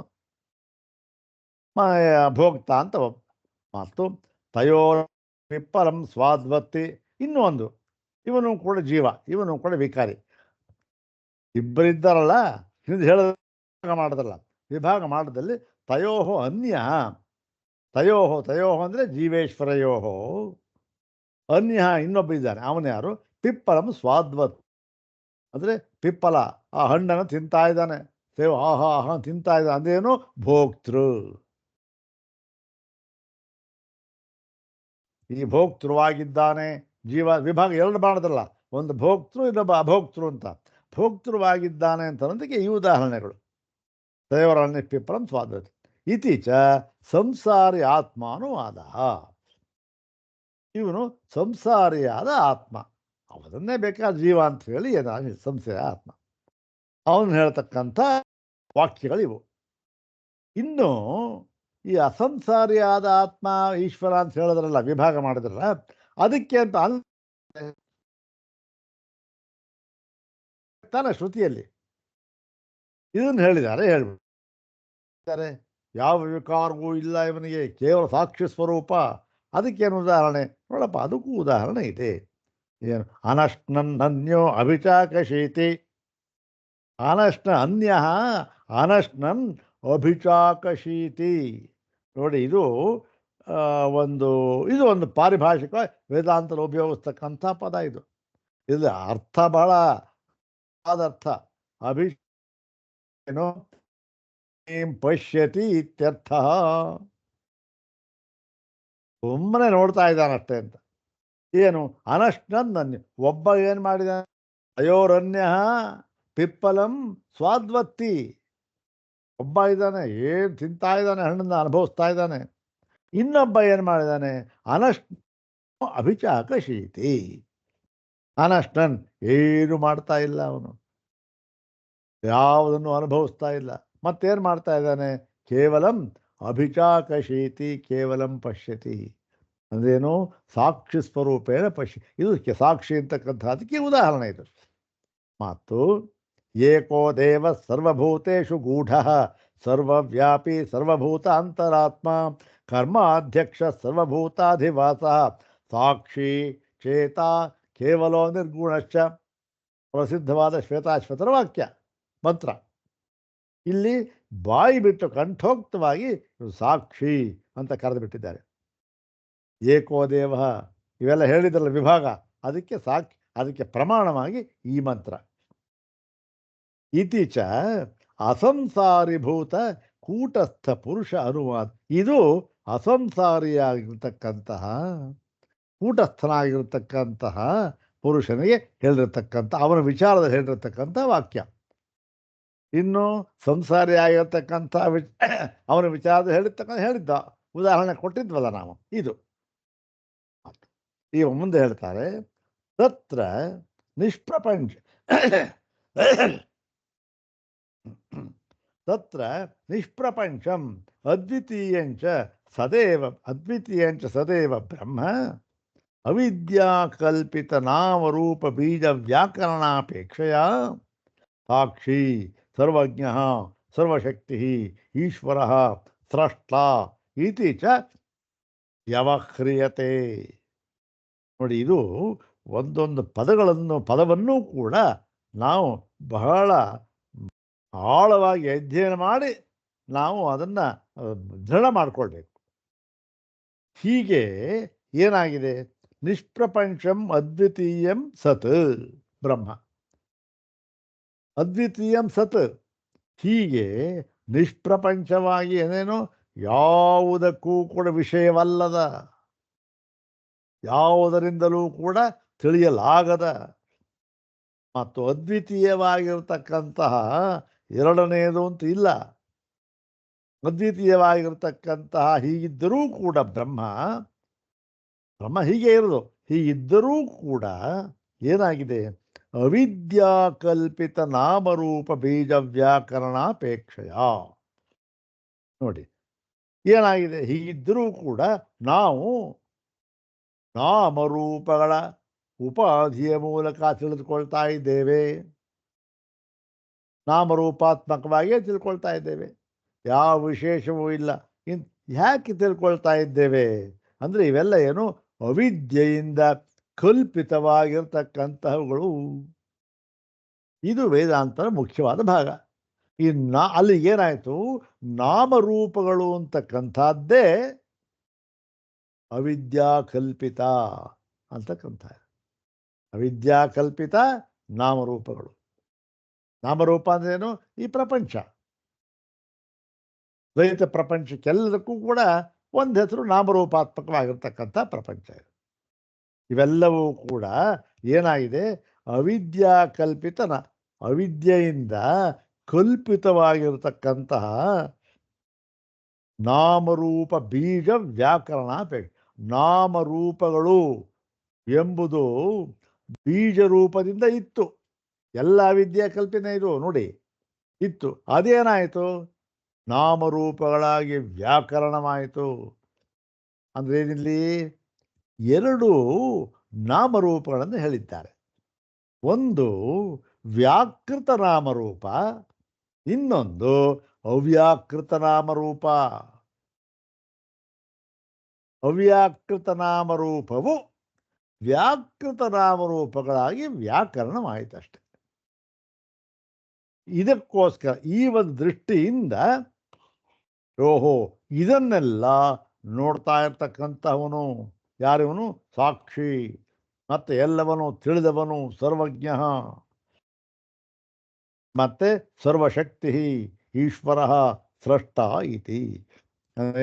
ಭೋಕ್ತ ಅಂತ ಮಾತು. ತಯೋ ವಿಪರಂ ಸ್ವಾದ್ವತ್ತಿ. ಇನ್ನೂ ಒಂದು, ಇವನು ಕೂಡ ಜೀವ, ಇವನು ಕೂಡ ವಿಕಾರಿ. ಇಬ್ಬರಿದ್ದಾರಲ್ಲ, ಹಿಂದೆ ಹೇಳ ಮಾಡಿದ್ರಲ್ಲ, ವಿಭಾಗ ಮಾಡೋದಲ್ಲಿ ತಯೋಹೋ ಅನ್ಯ. ತಯೋಹೋ ಅಂದರೆ ಜೀವೇಶ್ವರಯೋಹೋ. ಅನ್ಯ ಇನ್ನೊಬ್ಬ ಇದ್ದಾನೆ, ಅವನು ಯಾರು? ಪಿಪ್ಪಲಂ ಸ್ವಾದ್ವತ್ ಅಂದರೆ ಪಿಪ್ಪಲ, ಆ ಹಣ್ಣನ್ನು ತಿಂತಾ ಇದ್ದಾನೆ. ಆಹಾ ತಿಂತಾ ಇದ್ದಾನೆ. ಅಂದ್ರೇನು? ಭೋಕ್ತೃ. ಈ ಭೋಕ್ತೃವಾಗಿದ್ದಾನೆ ಜೀವ. ವಿಭಾಗ ಎರಡು ಮಾಡಿದ್ರಲ್ಲ, ಒಂದು ಭೋಕ್ತೃ ಇನ್ನೊಬ್ಬ ಅಭೋಕ್ತೃ ಅಂತ. ಭೋಕ್ತೃವಾಗಿದ್ದಾನೆ ಅಂತನ್ನೋದಕ್ಕೆ ಈ ಉದಾಹರಣೆಗಳು. ತಯೋರನ್ಯಪಿಪ್ರಂ ಸ್ವಾದತಿ ಇತೀಚ ಸಂಸಾರಿ ಆತ್ಮಾನುವಾದ. ಇವನು ಸಂಸಾರಿಯಾದ ಆತ್ಮ, ಅವನನ್ನೇ ಬೇಕಾದ ಜೀವ ಅಂತ ಹೇಳಿ ಏನಾಗಿ ಸಂಶಯ ಆತ್ಮ, ಅವನು ಹೇಳ್ತಕ್ಕಂಥ ವಾಕ್ಯಗಳಿವು. ಇನ್ನು ಈ ಅಸಂಸಾರಿಯಾದ ಆತ್ಮ ಈಶ್ವರ ಅಂತ ಹೇಳಿದ್ರಲ್ಲ, ವಿಭಾಗ ಮಾಡಿದ್ರಲ್ಲ, ಅದಕ್ಕೆ ಅಂತ ತಾನೆ ಶ್ರುತಿಯಲ್ಲಿ ಇದನ್ನು ಹೇಳಿದ್ದಾರೆ. ಹೇಳ್ಬಿಡ್ತಾರೆ ಯಾವ ವಿಕಾರವೂ ಇಲ್ಲ ಇವನಿಗೆ, ಕೇವಲ ಸಾಕ್ಷಿ ಸ್ವರೂಪ. ಅದಕ್ಕೇನು ಉದಾಹರಣೆ ನೋಡಪ್ಪ, ಅದಕ್ಕೂ ಉದಾಹರಣೆ ಇದೆ. ಏನು ಅನಶ್ನನ್ನನ್ಯೋ ಅಭಿಚಾಕಶೀತಿ, ಅನಶ್ನ ಅನ್ಯ ಅನಶ್ನನ್ ಅಭಿಚಾಕಶೀತಿ. ನೋಡಿ, ಇದು ಒಂದು ಪಾರಿಭಾಷಿಕ ವೇದಾಂತದಲ್ಲಿ ಉಪಯೋಗಿಸ್ತಕ್ಕಂಥ ಪದ. ಇದು ಅರ್ಥ ಬಹಳ ಅರ್ಥ. ಏನು ಪಶ್ಯತಿ ಇತ್ಯರ್ಥ, ಸುಮ್ಮನೆ ನೋಡ್ತಾ ಇದ್ದಾನಷ್ಟೇ ಅಂತ. ಏನು ಅನಶ್ನನ್ನನ್ಯ, ಒಬ್ಬ ಏನು ಮಾಡಿದಾನೆ, ಅಯೋರನ್ಯ ಪಿಪ್ಪಲಂ ಸ್ವಾದ್ವತ್ತಿ, ಒಬ್ಬ ಇದ್ದಾನೆ ಏನು ತಿಂತಾ ಇದ್ದಾನೆ, ಹಣ್ಣನ್ನು ಅನುಭವಿಸ್ತಾ ಇದ್ದಾನೆ. ಇನ್ನೊಬ್ಬ ಏನು ಮಾಡಿದ್ದಾನೆ, ಅನಶ್ನ ಅಭಿಚಾಕಶೀತಿ, ಅನಶ್ನನ್ ಏನು ಮಾಡ್ತಾ ಇಲ್ಲ, ಅವನು ಯಾವುದನ್ನು ಅನುಭವಿಸ್ತಾ ಇಲ್ಲ. ಮತ್ತೇನು ಮಾಡ್ತಾ ಇದ್ದಾನೆ, ಕೇವಲಂ ಅಭಿಚಾಕಶೀತಿ ಕೇವಲಂ ಪಶ್ಯತಿ, ಅಂದ್ರೇನು ಸಾಕ್ಷಿ ಸ್ವರೂಪೇಣ ಪಶ್ಯ. ಇದು ಸಾಕ್ಷಿ ಅಂತಕ್ಕಂಥದಕ್ಕೆ ಉದಾಹರಣೆ ಇದು. ಮತ್ತು ಏಕೋ ದೇವ ಸರ್ವಭೂತೇಷು ಗೂಢ ಸರ್ವವ್ಯಾಪಿ ಸರ್ವಭೂತ ಅಂತರಾತ್ಮ ಕರ್ಮಾಧ್ಯಕ್ಷ ಸರ್ವಭೂತಾಧಿವಾಸ ಸಾಕ್ಷಿ ಚೇತ ಕೇವಲೋ ನಿರ್ಗುಣಶ್ಚ. ಪ್ರಸಿದ್ಧವಾದ ಶ್ವೇತಾಶ್ವತರ ವಾಕ್ಯ ಮಂತ್ರ. ಇಲ್ಲಿ ಬಾಯಿ ಬಿಟ್ಟು ಕಂಠೋಕ್ತವಾಗಿ ಸಾಕ್ಷಿ ಅಂತ ಕರೆದು ಬಿಟ್ಟಿದ್ದಾರೆ. ಏಕೋ ದೇವ ಇವೆಲ್ಲ ಹೇಳಿದ್ರಲ್ಲ ವಿಭಾಗ, ಅದಕ್ಕೆ ಸಾಕ್ಷಿ, ಅದಕ್ಕೆ ಪ್ರಮಾಣವಾಗಿ ಈ ಮಂತ್ರ. ಇತೀಚ ಅಸಂಸಾರಿಭೂತ ಕೂಟಸ್ಥ ಪುರುಷ ಅನುವಾದ. ಇದು ಅಸಂಸಾರಿಯಾಗಿರ್ತಕ್ಕಂತಹ ಕೂಟಸ್ಥನಾಗಿರ್ತಕ್ಕಂತಹ ಪುರುಷನಿಗೆ ಹೇಳಿರ್ತಕ್ಕಂಥ, ಅವನ ವಿಚಾರದಲ್ಲಿ ಹೇಳಿರ್ತಕ್ಕಂಥ ವಾಕ್ಯ. ಇನ್ನು ಸಂಸಾರಿಯಾಗಿರ್ತಕ್ಕಂಥ ಅವನ ವಿಚಾರದಲ್ಲಿ ಹೇಳಿದ್ದ ಉದಾಹರಣೆ ಕೊಟ್ಟಿದ್ವಲ್ಲ ನಾವು, ಇದು. ಈಗ ಮುಂದೆ ಹೇಳ್ತಾರೆ, ತತ್ರ ನಿಷ್ಪ್ರಪಂಚ ತತ್ರ ನಿಷ್ಪ್ರಪಂಚಂ ಅದ್ವಿತೀಯಂಚ ಸದೇವ ಬ್ರಹ್ಮ ಅವಿದ್ಯಾಕಲ್ಪಿತ ನಾಮರೂಪ ಬೀಜ ವ್ಯಾಕರಣಾಪೇಕ್ಷೆಯ ಸಾಕ್ಷಿ ಸರ್ವಜ್ಞ ಸರ್ವಶಕ್ತಿ ಈಶ್ವರ ಸ್ರಷ್ಟ ಇತಿ ಚ ವ್ಯವಹ್ರಿಯತೆ. ನೋಡಿ, ಇದು ಒಂದೊಂದು ಪದವನ್ನು ಕೂಡ ನಾವು ಬಹಳ ಆಳವಾಗಿ ಅಧ್ಯಯನ ಮಾಡಿ ನಾವು ಅದನ್ನು ದೃಢ ಮಾಡಿಕೊಳ್ಬೇಕು. ಹೀಗೆ ಏನಾಗಿದೆ, ನಿಷ್ಪ್ರಪಂಚಂ ಅದ್ವಿತೀಯಂ ಸತ್ ಬ್ರಹ್ಮ, ಅದ್ವಿತೀಯಂ ಸತ್. ಹೀಗೆ ನಿಷ್ಪ್ರಪಂಚವಾಗಿ ಏನೇನೋ ಯಾವುದಕ್ಕೂ ಕೂಡ ವಿಷಯವಲ್ಲದ, ಯಾವುದರಿಂದಲೂ ಕೂಡ ತಿಳಿಯಲಾಗದ ಮತ್ತು ಅದ್ವಿತೀಯವಾಗಿರ್ತಕ್ಕಂತಹ ಎರಡನೆಯದು ಅಂತ ಇಲ್ಲ, ಅದ್ವಿತೀಯವಾಗಿರ್ತಕ್ಕಂತಹ ಹೀಗಿದ್ದರೂ ಕೂಡ ಬ್ರಹ್ಮ ಹೀಗೆ ಇರೋದು. ಹೀಗಿದ್ದರೂ ಕೂಡ ಏನಾಗಿದೆ, ಅವಿದ್ಯಾಕಲ್ಪಿತ ನಾಮರೂಪ ಬೀಜ ವ್ಯಾಕರಣಾಪೇಕ್ಷೆಯ. ನೋಡಿ ಏನಾಗಿದೆ, ಹೀಗಿದ್ದರೂ ಕೂಡ ನಾವು ನಾಮರೂಪಗಳ ಉಪಾಧಿಯ ಮೂಲಕ ತಿಳಿದುಕೊಳ್ತಾ ಇದ್ದೇವೆ, ನಾಮರೂಪಾತ್ಮಕವಾಗಿಯೇ ತಿಳ್ಕೊಳ್ತಾ ಇದ್ದೇವೆ, ಯಾವ ವಿಶೇಷವೂ ಇಲ್ಲ. ಯಾಕೆ ತಿಳ್ಕೊಳ್ತಾ ಇದ್ದೇವೆ ಅಂದರೆ, ಇವೆಲ್ಲ ಏನು ಅವಿದ್ಯೆಯಿಂದ ಕಲ್ಪಿತವಾಗಿರ್ತಕ್ಕಂತಹವುಗಳು. ಇದು ವೇದಾಂತದ ಮುಖ್ಯವಾದ ಭಾಗ. ಅಲ್ಲಿಗೇನಾಯಿತು, ನಾಮರೂಪಗಳು ಅಂತಕ್ಕಂಥದ್ದೇ ಅವಿದ್ಯಾಕಲ್ಪಿತ ಅಂತಕ್ಕಂಥ, ಅವಿದ್ಯಾಕಲ್ಪಿತ ನಾಮರೂಪಗಳು. ನಾಮರೂಪ ಅಂದ್ರೇನು, ಈ ಪ್ರಪಂಚ, ದ್ವೈತ ಪ್ರಪಂಚಕ್ಕೆಲ್ಲದಕ್ಕೂ ಕೂಡ ಒಂದು ಹೆಸರು ನಾಮರೂಪಾತ್ಮಕವಾಗಿರ್ತಕ್ಕಂಥ ಪ್ರಪಂಚ. ಇವೆಲ್ಲವೂ ಕೂಡ ಏನಾಗಿದೆ? ಅವಿದ್ಯಾ ಕಲ್ಪಿತನ, ಅವಿದ್ಯೆಯಿಂದ ಕಲ್ಪಿತವಾಗಿರತಕ್ಕಂತಹ ನಾಮರೂಪ ಬೀಜ ವ್ಯಾಕರಣ ಬೇಕು. ನಾಮರೂಪಗಳು ಎಂಬುದು ಬೀಜ ರೂಪದಿಂದ ಇತ್ತು. ಎಲ್ಲ ಅವಿದ್ಯಾ ಕಲ್ಪನೆ ಇದು ನೋಡಿ ಇತ್ತು. ಅದೇನಾಯಿತು? ನಾಮರೂಪಗಳಾಗಿ ವ್ಯಾಕರಣವಾಯಿತು. ಅಂದರೆ ಏನಿಲ್ಲಿ ಎರಡು ನಾಮರೂಪಗಳನ್ನು ಹೇಳಿದ್ದಾರೆ. ಒಂದು ವ್ಯಾಕೃತ ನಾಮರೂಪ, ಇನ್ನೊಂದು ಅವ್ಯಾಕೃತ ನಾಮರೂಪ. ಅವ್ಯಾಕೃತ ನಾಮರೂಪವು ವ್ಯಾಕೃತ ನಾಮರೂಪಗಳಾಗಿ ವ್ಯಾಕರಣವಾಯಿತಷ್ಟೆ. ಇದಕ್ಕೋಸ್ಕರ ಈ ಒಂದು ದೃಷ್ಟಿಯಿಂದ ಓಹೋ ಇದನ್ನೆಲ್ಲ ನೋಡ್ತಾ ಇರ್ತಕ್ಕಂಥವನು ಯಾರಿವನು? ಸಾಕ್ಷಿ, ಮತ್ತೆ ಎಲ್ಲವನು ತಿಳಿದವನು, ಸರ್ವಜ್ಞ, ಮತ್ತೆ ಸರ್ವಶಕ್ತಿ ಈಶ್ವರ ಸೃಷ್ಟ ಇತಿ.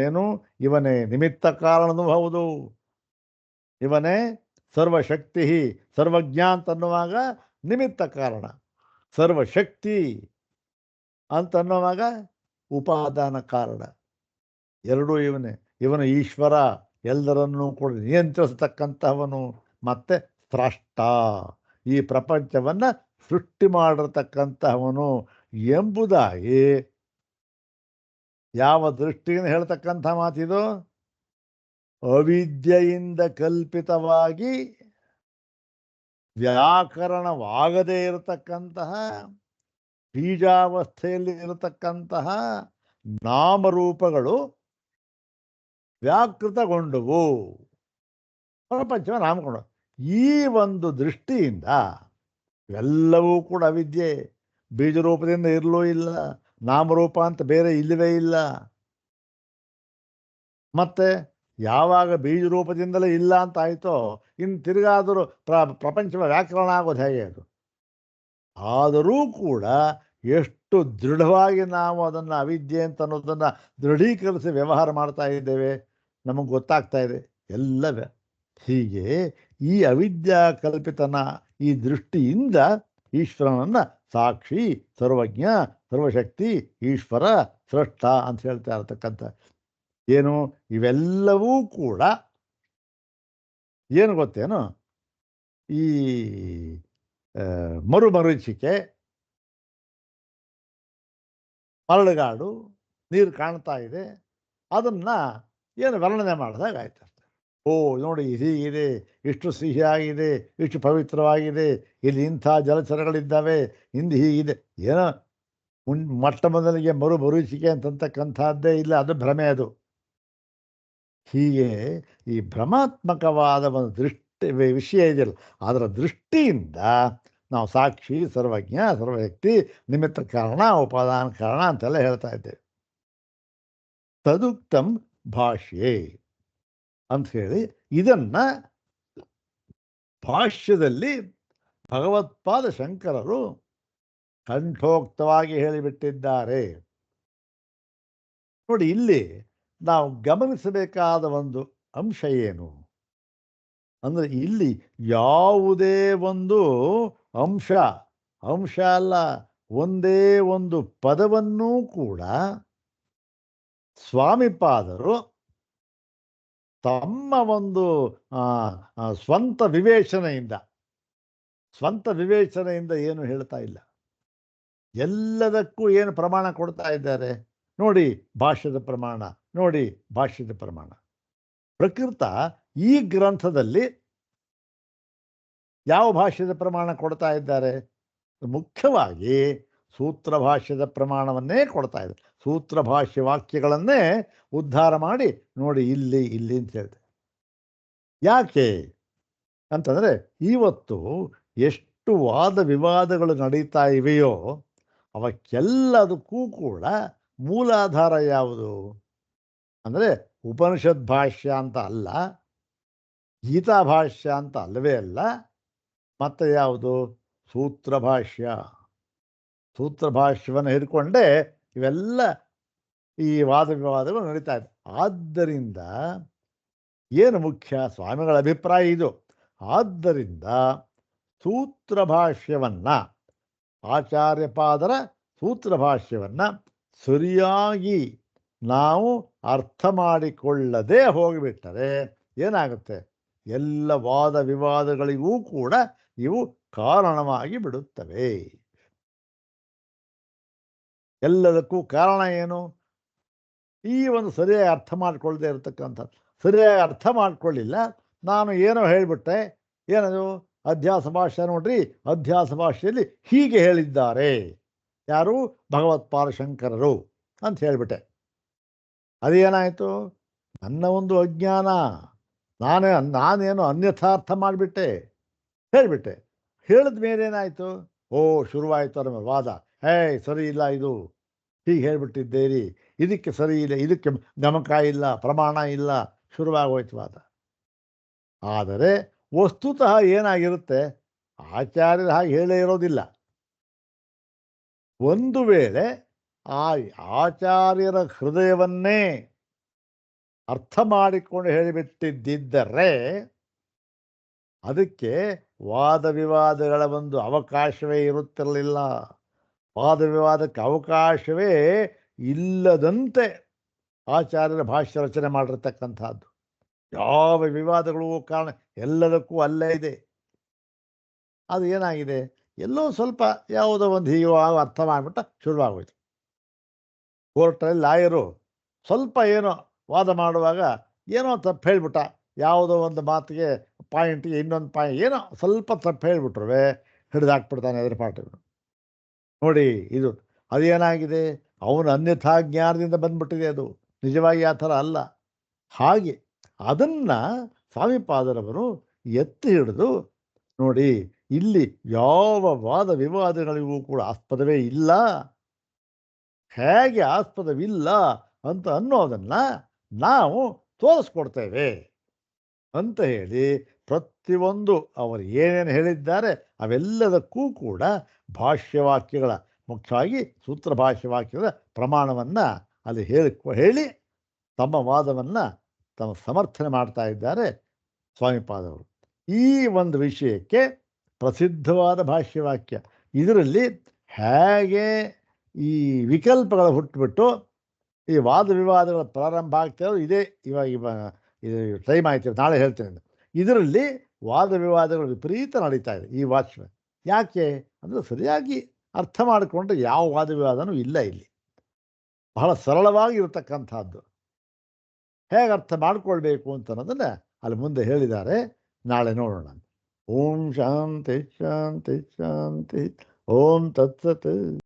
ಏನು? ಇವನೇ ನಿಮಿತ್ತ ಕಾರಣನೂ ಹೌದು, ಇವನೇ ಸರ್ವಶಕ್ತಿ, ಸರ್ವಜ್ಞ ಅಂತನ್ನುವಾಗ ನಿಮಿತ್ತ ಕಾರಣ, ಸರ್ವಶಕ್ತಿ ಅಂತನ್ನುವಾಗ ಉಪಾದಾನ ಕಾರಣ. ಎರಡೂ ಇವನೇ. ಇವನು ಈಶ್ವರ, ಎಲ್ಲರನ್ನೂ ಕೂಡ ನಿಯಂತ್ರಿಸತಕ್ಕಂಥವನು, ಮತ್ತೆ ಸ್ರಷ್ಟ, ಈ ಪ್ರಪಂಚವನ್ನು ಸೃಷ್ಟಿ ಮಾಡಿರತಕ್ಕಂತಹವನು ಎಂಬುದಾಗಿ ಯಾವ ದೃಷ್ಟಿಯಿಂದ ಹೇಳ್ತಕ್ಕಂಥ ಮಾತಿದು? ಅವಿದ್ಯೆಯಿಂದ ಕಲ್ಪಿತವಾಗಿ ವ್ಯಾಕರಣವಾಗದೇ ಇರತಕ್ಕಂತಹ ಬೀಜಾವಸ್ಥೆಯಲ್ಲಿ ಇರತಕ್ಕಂತಹ ನಾಮರೂಪಗಳು ವ್ಯಾಕೃತಗೊಂಡವು, ಪ್ರಪಂಚವ ನಾಮಗೊಂಡ. ಈ ಒಂದು ದೃಷ್ಟಿಯಿಂದ ಎಲ್ಲವೂ ಕೂಡ ಅವಿದ್ಯೆ. ಬೀಜರೂಪದಿಂದ ಇರಲೂ ಇಲ್ಲ, ನಾಮರೂಪ ಅಂತ ಬೇರೆ ಇಲ್ಲವೇ ಇಲ್ಲ. ಮತ್ತೆ ಯಾವಾಗ ಬೀಜರೂಪದಿಂದಲೇ ಇಲ್ಲ ಅಂತ ಆಯಿತೋ, ಇನ್ನು ತಿರುಗಾದರೂ ಪ್ರಪಂಚದ ವ್ಯಾಕರಣ ಆಗೋದು ಹೇಗೆ ಅದು? ಆದರೂ ಕೂಡ ಎಷ್ಟು ದೃಢವಾಗಿ ನಾವು ಅದನ್ನು ಅವಿದ್ಯೆ ಅಂತ ಅನ್ನೋದನ್ನು ದೃಢೀಕರಿಸಿ ವ್ಯವಹಾರ ಮಾಡ್ತಾ ಇದ್ದೇವೆ ನಮಗೆ ಗೊತ್ತಾಗ್ತಾ ಇದೆ ಎಲ್ಲವೇ. ಹೀಗೆ ಈ ಅವಿದ್ಯಾ ಕಲ್ಪಿತನ ಈ ದೃಷ್ಟಿಯಿಂದ ಈಶ್ವರನನ್ನು ಸಾಕ್ಷಿ, ಸರ್ವಜ್ಞ, ಸರ್ವಶಕ್ತಿ, ಈಶ್ವರ, ಸೃಷ್ಟ ಅಂತ ಹೇಳ್ತಾ ಇರತಕ್ಕಂಥ ಏನು ಇವೆಲ್ಲವೂ ಕೂಡ ಏನು ಗೊತ್ತೇನು? ಈ ಮರುಮರೀಚಿಕೆ, ಮರಳುಗಾಡು, ನೀರು ಕಾಣ್ತಾ ಇದೆ, ಅದನ್ನು ಏನು ವರ್ಣನೆ ಮಾಡಿದಾಗ ಆಯ್ತು ಅಷ್ಟೆ. ಓ ನೋಡಿ ಹೀಗಿದೆ, ಇಷ್ಟು ಸಿಹಿಯಾಗಿದೆ, ಇಷ್ಟು ಪವಿತ್ರವಾಗಿದೆ, ಇಲ್ಲಿ ಇಂಥ ಜಲಚರಗಳಿದ್ದಾವೆ, ಇಂದು ಹೀಗಿದೆ. ಏನೋ ಮೊಟ್ಟ ಮೊದಲಿಗೆ ಮರುಮರೀಚಿಕೆ ಅಂತಕ್ಕಂಥದ್ದೇ ಇಲ್ಲ, ಅದು ಭ್ರಮೆ. ಅದು ಹೀಗೆ ಈ ಭ್ರಮಾತ್ಮಕವಾದ ಒಂದು ದೃಷ್ಟಿ ವಿಷಯ ಇದೆಯಲ್ಲ, ಅದರ ದೃಷ್ಟಿಯಿಂದ ನಾವು ಸಾಕ್ಷಿ, ಸರ್ವಜ್ಞ, ಸರ್ವಶಕ್ತಿ, ನಿಮಿತ್ತ ಕಾರಣ, ಉಪಾದಾನ ಕಾರಣ ಅಂತೆಲ್ಲ ಹೇಳ್ತಾ ಇದ್ದೇವೆ. ತದುಕ್ತಂ ಭಾಷ್ಯೆ ಅಂಥೇಳಿ ಇದನ್ನು ಭಾಷ್ಯದಲ್ಲಿ ಭಗವತ್ಪಾದ ಶಂಕರರು ಕಂಠೋಕ್ತವಾಗಿ ಹೇಳಿಬಿಟ್ಟಿದ್ದಾರೆ. ನೋಡಿ, ಇಲ್ಲಿ ನಾವು ಗಮನಿಸಬೇಕಾದ ಒಂದು ಅಂಶ ಏನು ಅಂದರೆ, ಇಲ್ಲಿ ಯಾವುದೇ ಒಂದು ಅಂಶ ಅಲ್ಲ, ಒಂದೇ ಒಂದು ಪದವನ್ನೂ ಕೂಡ ಸ್ವಾಮಿಪಾದರು ತಮ್ಮ ಒಂದು ಸ್ವಂತ ವಿವೇಚನೆಯಿಂದ ಏನು ಹೇಳ್ತಾ ಇಲ್ಲ. ಎಲ್ಲದಕ್ಕೂ ಏನು ಪ್ರಮಾಣ ಕೊಡ್ತಾ ಇದ್ದಾರೆ ನೋಡಿ, ಭಾಷ್ಯದ ಪ್ರಮಾಣ ನೋಡಿ, ಭಾಷ್ಯದ ಪ್ರಮಾಣ. ಪ್ರಕೃತ ಈ ಗ್ರಂಥದಲ್ಲಿ ಯಾವ ಭಾಷ್ಯದ ಪ್ರಮಾಣ ಕೊಡ್ತಾ ಇದ್ದಾರೆ? ಮುಖ್ಯವಾಗಿ ಸೂತ್ರ ಭಾಷ್ಯದ ಪ್ರಮಾಣವನ್ನೇ ಕೊಡ್ತಾ ಇದ್ದಾರೆ. ಸೂತ್ರ ಭಾಷ್ಯ ವಾಕ್ಯಗಳನ್ನೇ ಉದ್ಧಾರ ಮಾಡಿ ನೋಡಿ ಇಲ್ಲಿ ಅಂತ ಹೇಳ್ತಾರೆ. ಯಾಕೆ ಅಂತಂದರೆ, ಇವತ್ತು ಎಷ್ಟು ವಾದ ವಿವಾದಗಳು ನಡೀತಾ ಇವೆಯೋ ಅವಕ್ಕೆಲ್ಲದಕ್ಕೂ ಕೂಡ ಮೂಲಾಧಾರ ಯಾವುದು ಅಂದರೆ ಉಪನಿಷತ್ ಭಾಷ್ಯ ಅಂತ ಅಲ್ಲ, ಗೀತಾ ಭಾಷ್ಯ ಅಂತ ಅಲ್ಲವೇ ಅಲ್ಲ, ಮತ್ತೆ ಯಾವುದು? ಸೂತ್ರ ಭಾಷ್ಯ. ಸೂತ್ರ ಭಾಷ್ಯವನ್ನು ಹಿಡ್ಕೊಂಡೇ ಇವೆಲ್ಲ ಈ ವಾದ ವಿವಾದಗಳು ನಡೀತಾ ಇದೆ. ಆದ್ದರಿಂದ ಏನು ಮುಖ್ಯ? ಸ್ವಾಮಿಗಳ ಅಭಿಪ್ರಾಯ ಇದು. ಆದ್ದರಿಂದ ಸೂತ್ರ ಭಾಷ್ಯವನ್ನು, ಆಚಾರ್ಯಪಾದರ ಸೂತ್ರ ಭಾಷ್ಯವನ್ನು ಸರಿಯಾಗಿ ನಾವು ಅರ್ಥ ಮಾಡಿಕೊಳ್ಳದೆ ಹೋಗಿಬಿಟ್ಟರೆ ಏನಾಗುತ್ತೆ? ಎಲ್ಲ ವಾದ ವಿವಾದಗಳಿಗೂ ಕೂಡ ಇವು ಕಾರಣವಾಗಿ ಬಿಡುತ್ತವೆ. ಎಲ್ಲದಕ್ಕೂ ಕಾರಣ ಏನು? ಈ ಒಂದು ಸರಿಯಾಗಿ ಅರ್ಥ ಮಾಡಿಕೊಳ್ಳದೆ ಇರತಕ್ಕಂಥದ್ದು. ಸರಿಯಾಗಿ ಅರ್ಥ ಮಾಡ್ಕೊಳ್ಳಿಲ್ಲ, ನಾನು ಏನೋ ಹೇಳಿಬಿಟ್ಟೆ. ಏನದು? ಅಧ್ಯಾಸ ಭಾಷ್ಯ ನೋಡ್ರಿ, ಅಧ್ಯಾಸ ಭಾಷೆಯಲ್ಲಿ ಹೀಗೆ ಹೇಳಿದ್ದಾರೆ. ಯಾರು? ಭಗವತ್ಪಾದ ಶಂಕರರು ಅಂತ ಹೇಳಿಬಿಟ್ಟೆ. ಅದೇನಾಯಿತು? ನನ್ನ ಒಂದು ಅಜ್ಞಾನ. ನಾನೇನು ಅನ್ಯಥಾರ್ಥ ಮಾಡಿಬಿಟ್ಟೆ, ಹೇಳಿಬಿಟ್ಟೆ. ಹೇಳಿದ ಮೇಲೆ ಏನಾಯಿತು? ಓ, ಶುರುವಾಯಿತು ನಮ್ಮ ವಾದ. ಸರಿ ಇಲ್ಲ, ಇದು ಹೀಗೆ ಹೇಳಿಬಿಟ್ಟಿದ್ದೀರಿ, ಇದಕ್ಕೆ ಸರಿ ಇಲ್ಲ, ಇದಕ್ಕೆ ಗಮಕ ಇಲ್ಲ, ಪ್ರಮಾಣ ಇಲ್ಲ, ಶುರುವಾಗೋಯ್ತು ವಾದ. ಆದರೆ ವಸ್ತುತಃ ಏನಾಗಿರುತ್ತೆ? ಆಚಾರ್ಯರ ಹಾಗೆ ಹೇಳೇ ಇರೋದಿಲ್ಲ. ಒಂದು ವೇಳೆ ಆ ಆಚಾರ್ಯರ ಹೃದಯವನ್ನೇ ಅರ್ಥ ಮಾಡಿಕೊಂಡು ಹೇಳಿಬಿಟ್ಟಿದ್ದರೆ ಅದಕ್ಕೆ ವಾದ ವಿವಾದಗಳ ಒಂದು ಅವಕಾಶವೇ ಇರುತ್ತಿರಲಿಲ್ಲ. ವಾದ ವಿವಾದಕ್ಕೆ ಅವಕಾಶವೇ ಇಲ್ಲದಂತೆ ಆಚಾರ್ಯರ ಭಾಷ್ಯ ರಚನೆ ಮಾಡಿರ್ತಕ್ಕಂಥದ್ದು. ಯಾವ ವಿವಾದಗಳು ಕಾರಣ ಎಲ್ಲದಕ್ಕೂ ಅಲ್ಲೇ ಇದೆ. ಅದು ಏನಾಗಿದೆ? ಎಲ್ಲೋ ಸ್ವಲ್ಪ ಯಾವುದೋ ಒಂದು ಹೀಗೆ ಅರ್ಥ ಮಾಡಿಬಿಟ್ಟ ಶುರುವಾಗೋಯ್ತು. ಕೋರ್ಟಲ್ಲಿ ಲಾಯರು ಸ್ವಲ್ಪ ಏನೋ ವಾದ ಮಾಡುವಾಗ ಏನೋ ತಪ್ಪು ಹೇಳಿಬಿಟ್ಟ, ಯಾವುದೋ ಒಂದು ಮಾತಿಗೆ ಪಾಯಿಂಟ್ಗೆ ಇನ್ನೊಂದು ಪಾಯಿಂಟ್ ಏನೋ ಸ್ವಲ್ಪ ತಪ್ಪು ಹೇಳಿಬಿಟ್ರು ಹಿಡಿದಾಕ್ಬಿಡ್ತಾನೆ ಎದುರು ಪಾಠಗಳು. ನೋಡಿ, ಇದು ಅದೇನಾಗಿದೆ? ಅವನು ಅನ್ಯಥಾ ಜ್ಞಾನದಿಂದ ಬಂದ್ಬಿಟ್ಟಿದೆ. ಅದು ನಿಜವಾಗಿ ಆ ಥರ ಅಲ್ಲ. ಹಾಗೆ ಅದನ್ನು ಸ್ವಾಮಿಪಾದರವರು ಎತ್ತಿ ಹಿಡಿದು ನೋಡಿ, ಇಲ್ಲಿ ಯಾವ ವಾದ ವಿವಾದಗಳಿಗೂ ಕೂಡ ಆಸ್ಪದವೇ ಇಲ್ಲ. ಹೇಗೆ ಆಸ್ಪದವಿಲ್ಲ ಅಂತ ಅನ್ನೋದನ್ನು ನಾವು ತೋರಿಸ್ಕೊಡ್ತೇವೆ ಅಂತ ಹೇಳಿ ಪ್ರತಿಯೊಂದು ಅವರು ಏನೇನು ಹೇಳಿದ್ದಾರೆ ಅವೆಲ್ಲದಕ್ಕೂ ಕೂಡ ಭಾಷ್ಯವಾಕ್ಯಗಳ, ಮುಖ್ಯವಾಗಿ ಸೂತ್ರ ಭಾಷ್ಯವಾಕ್ಯದ ಪ್ರಮಾಣವನ್ನು ಅಲ್ಲಿ ಹೇಳಿ ತಮ್ಮ ವಾದವನ್ನು ತಮ್ಮ ಸಮರ್ಥನೆ ಮಾಡ್ತಾ ಇದ್ದಾರೆ ಸ್ವಾಮಿಪಾದವರು. ಈ ಒಂದು ವಿಷಯಕ್ಕೆ ಪ್ರಸಿದ್ಧವಾದ ಭಾಷ್ಯವಾಕ್ಯ. ಇದರಲ್ಲಿ ಹೇಗೆ ಈ ವಿಕಲ್ಪಗಳು ಹುಟ್ಟುಬಿಟ್ಟು ಈ ವಾದ ವಿವಾದಗಳ ಪ್ರಾರಂಭ ಆಗ್ತಾಯಿರೋ ಇದೇ. ಇವಾಗ ಇದು ಟೈಮ್ ಆಯ್ತು, ನಾಳೆ ಹೇಳ್ತೇನೆ. ಇದರಲ್ಲಿ ವಾದ ವಿವಾದಗಳು ವಿಪರೀತ ನಡೀತಾ ಇದೆ ಈ ವಾಚ್ಯ. ಯಾಕೆ ಅಂದರೆ ಸರಿಯಾಗಿ ಅರ್ಥ ಮಾಡಿಕೊಂಡ್ರೆ ಯಾವ ವಾದ ವಿವಾದನೂ ಇಲ್ಲ ಇಲ್ಲಿ. ಬಹಳ ಸರಳವಾಗಿ ಇರತಕ್ಕಂಥದ್ದು. ಹೇಗೆ ಅರ್ಥ ಮಾಡಿಕೊಳ್ಬೇಕು ಅಂತ ಅನ್ನೋದನ್ನು ಅಲ್ಲಿ ಮುಂದೆ ಹೇಳಿದ್ದಾರೆ. ನಾಳೆ ನೋಡೋಣ. ಓಂ ಶಾಂತಿ ಶಾಂತಿ ಶಾಂತಿ. ಓಂ ತತ್ಸತ್.